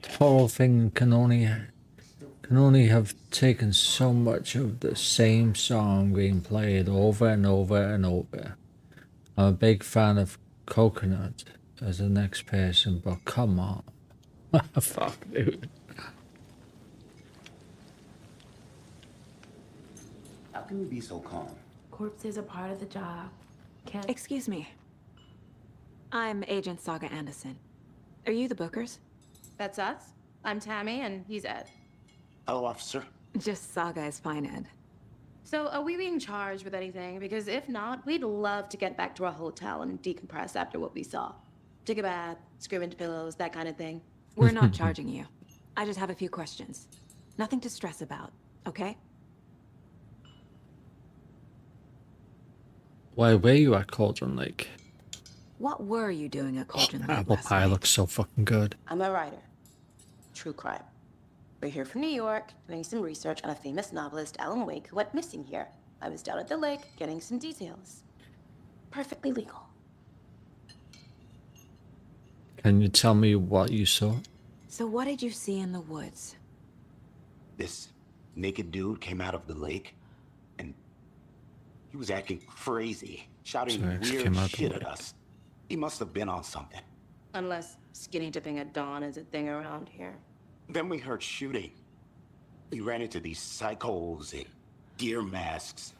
The whole thing can only have taken so much of the same song being played over and over and over. I'm a big fan of Coconut as the next person, but come on. Fuck, dude. How can you be so calm? Corpses are part of the job. Can't. Excuse me. I'm Agent Saga Anderson. Are you the Bookers? That's us. I'm Tammy, and he's Ed. Hello, officer. Just Saga is fine, Ed. So, are we being charged with anything? Because if not, we'd love to get back to our hotel and decompress after what we saw. Take a bath, scream into pillows, that kind of thing. We're not charging you. I just have a few questions. Nothing to stress about, okay? Why were you at Cauldron Lake? What were you doing at Cauldron Lake Apple last pie night? looks so fucking good. I'm a writer. True crime. We're here from New York, doing some research on a famous novelist, Alan Wake, who went missing here. I was down at the lake, getting some details. Perfectly legal. Can you tell me what you saw? So what did you see in the woods? This naked dude came out of the lake, and he was acting crazy, shouting Sorry, weird came out the shit at lake. us. He must have been on something. Unless skinny dipping at dawn is a thing around here. Then we heard shooting. We ran into these psychos in deer masks.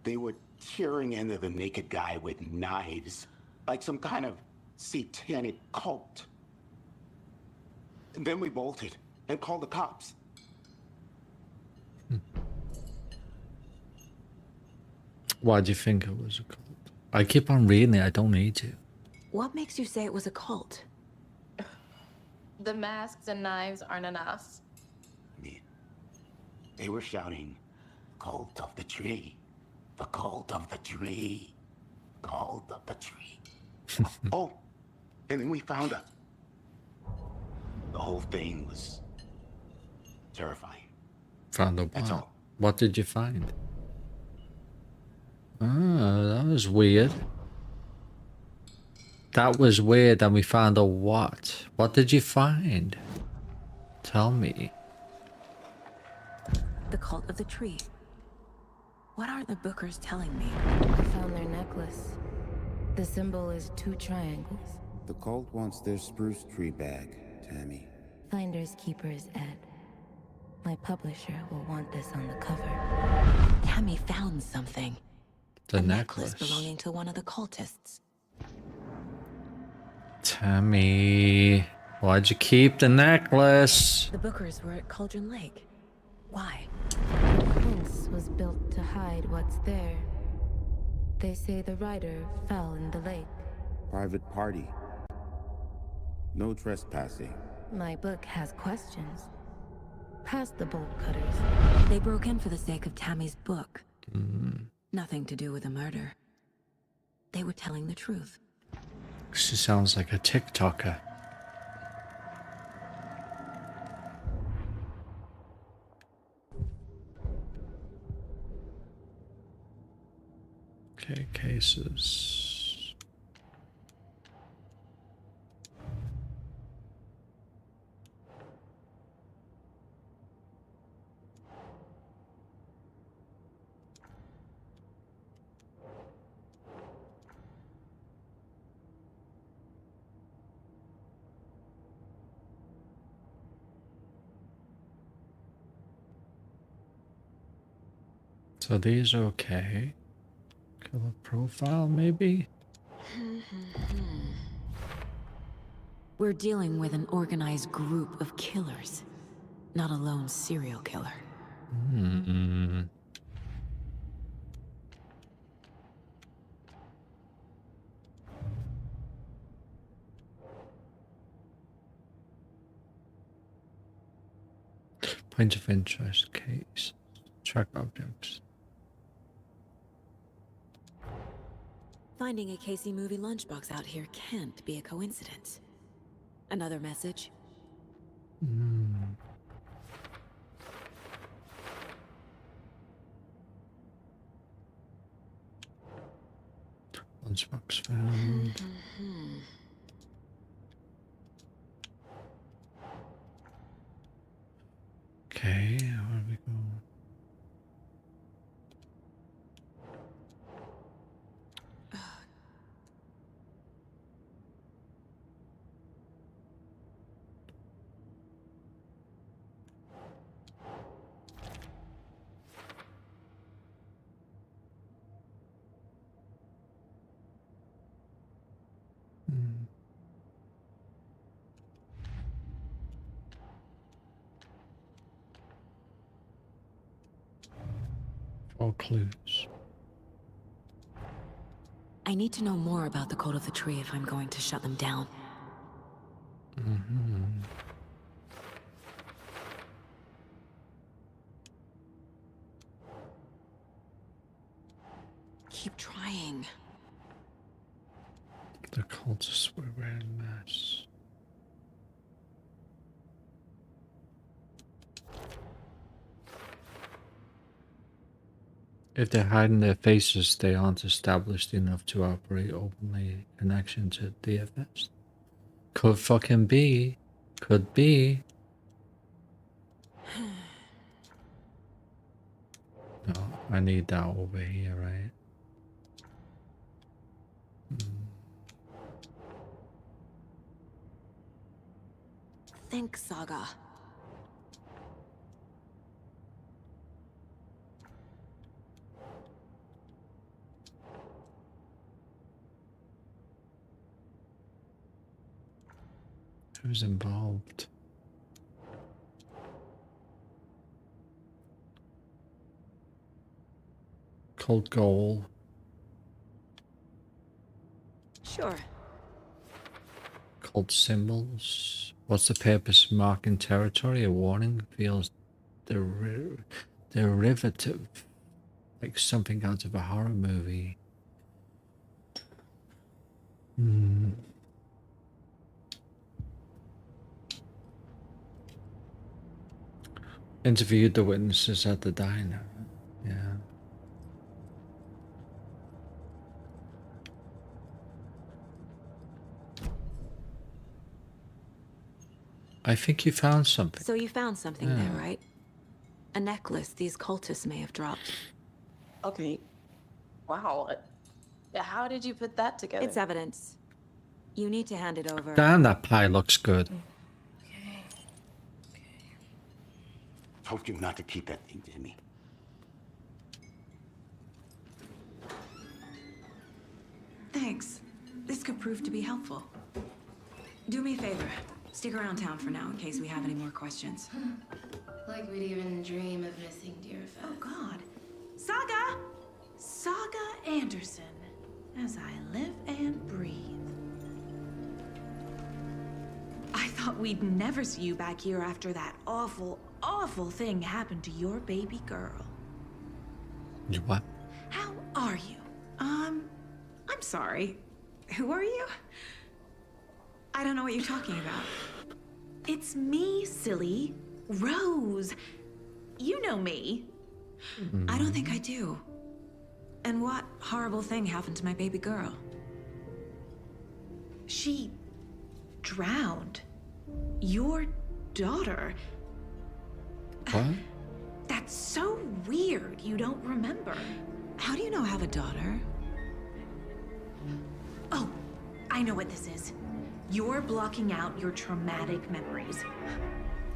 They were tearing into the naked guy with knives, like some kind of satanic cult. And then we bolted and called the cops. Why do you think it was a cult? I keep on reading it. I don't need to. What makes you say it was a cult? The masks and knives aren't enough. They were shouting, "Cult of the tree. The cult of the tree. Cult of the tree." Oh, and then we found her. The whole thing was terrifying. Found a That's what? all. What did you find? Ah, that was weird. That was weird, and we found a what? What did you find? Tell me. The cult of the tree. What are the Bookers telling me? I found their necklace. The symbol is 2 triangles. The cult wants their spruce tree back, Tammy. Finders keepers, Ed. My publisher will want this on the cover. Tammy found something. The a necklace. belonging to one of the cultists. Tammy, why'd you keep the necklace? The Bookers were at Cauldron Lake. Why? The prince was built to hide what's there. They say the rider fell in the lake. Private party. No trespassing. My book has questions. Past the bolt cutters. They broke in for the sake of Tammy's book. Mm. Nothing to do with a murder. They were telling the truth. She sounds like a TikToker. Okay, cases. So these are okay. Killer profile, maybe? We're dealing with an organized group of killers, not a lone serial killer. Hmm. Point of interest case. Track objects. Finding a Casey movie lunchbox out here can't be a coincidence. Another message? Hmm. Lunchbox found. Okay, where do we go? All clues. I need to know more about the Cult of the Tree if I'm going to shut them down. Keep trying. The cultists were wearing masks. If they're hiding their faces, they aren't established enough to operate openly in connection to DFS. Could fucking be. Could be. No, I need that over here, right? Think, Saga. Who's involved? Cult goal, Sure. Cult symbols. What's the purpose of marking territory? A warning feels derivative, like something out of a horror movie. Interviewed the witnesses at the diner. Yeah. I think you found something. So you found something there, right? A necklace these cultists may have dropped. Okay. Wow. How did you put that together? It's evidence. You need to hand it over. Damn, that pie looks good. Told you not to keep that thing, Jimmy. Thanks. This could prove to be helpful. Do me a favor. Stick around town for now in case we have any more questions. Like we'd even dream of missing dear Fez. Oh, God. Saga! Saga Anderson. As I live and breathe. I thought we'd never see you back here after that awful, awful thing happened to your baby girl. You what? How are you? I'm sorry. Who are you? I don't know what you're talking about. It's me, silly. Rose. You know me. I don't think I do. And what horrible thing happened to my baby girl? She drowned. Your daughter. What? That's so weird you don't remember. How do you know I have a daughter? Oh, I know what this is. You're blocking out your traumatic memories.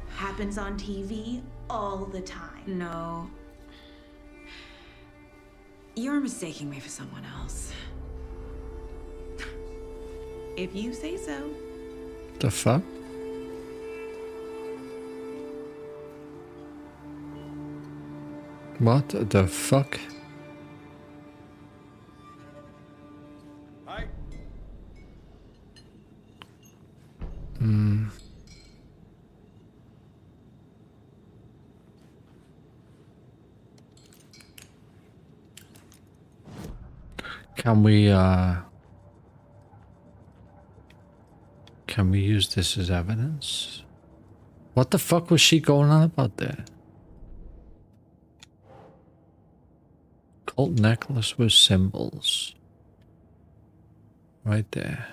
Happens on TV all the time. No. You're mistaking me for someone else. If you say so. The fuck? What the fuck? Hi. Can we use this as evidence? What the fuck was she going on about there? Cult necklace with symbols. Right there.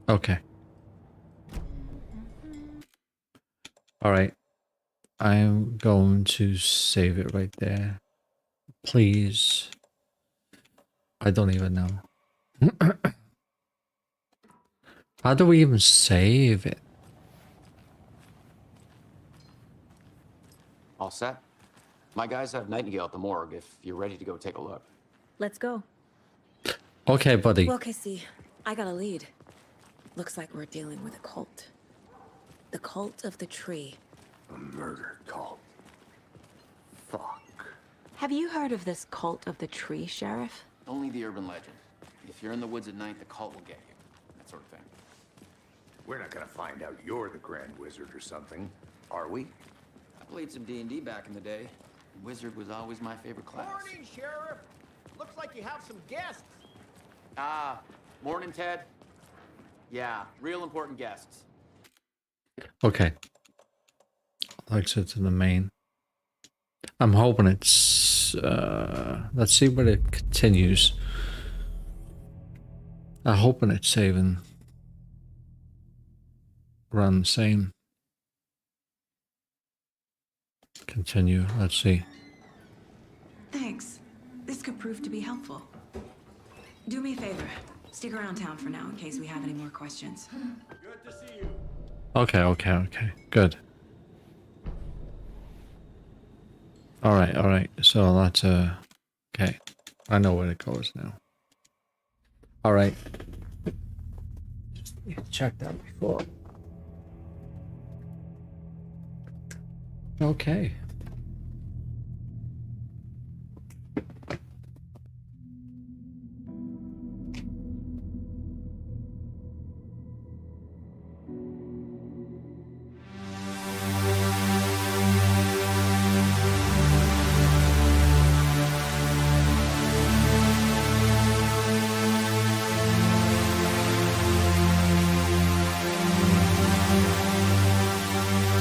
Okay. All right. I'm going to save it right there. Please. I don't even know. How do we even save it? All set? My guys have Nightingale at the morgue if you're ready to go take a look. Let's go. Okay, buddy. Well, Casey, I got a lead. Looks like we're dealing with a cult. The cult of the tree. A murder cult. Fuck. Have you heard of this cult of the tree, Sheriff? Only the urban legend. If you're in the woods at night, the cult will get you. That sort of thing. We're not gonna find out you're the Grand Wizard or something, are we? I played some D&D back in the day. Wizard was always my favorite class. Morning, Sheriff. Looks like you have some guests. Ah, morning, Ted. Yeah, real important guests. Okay. Exit to the main. I'm hoping it's let's see what it continues. I'm hoping it's saving around the same. Continue, let's see. Thanks. This could prove to be helpful. Do me a favor. Stick around town for now in case we have any more questions. Good to see you. Okay. Good. Alright. So that's okay. I know where it goes now. Alright. Just check that before. Okay.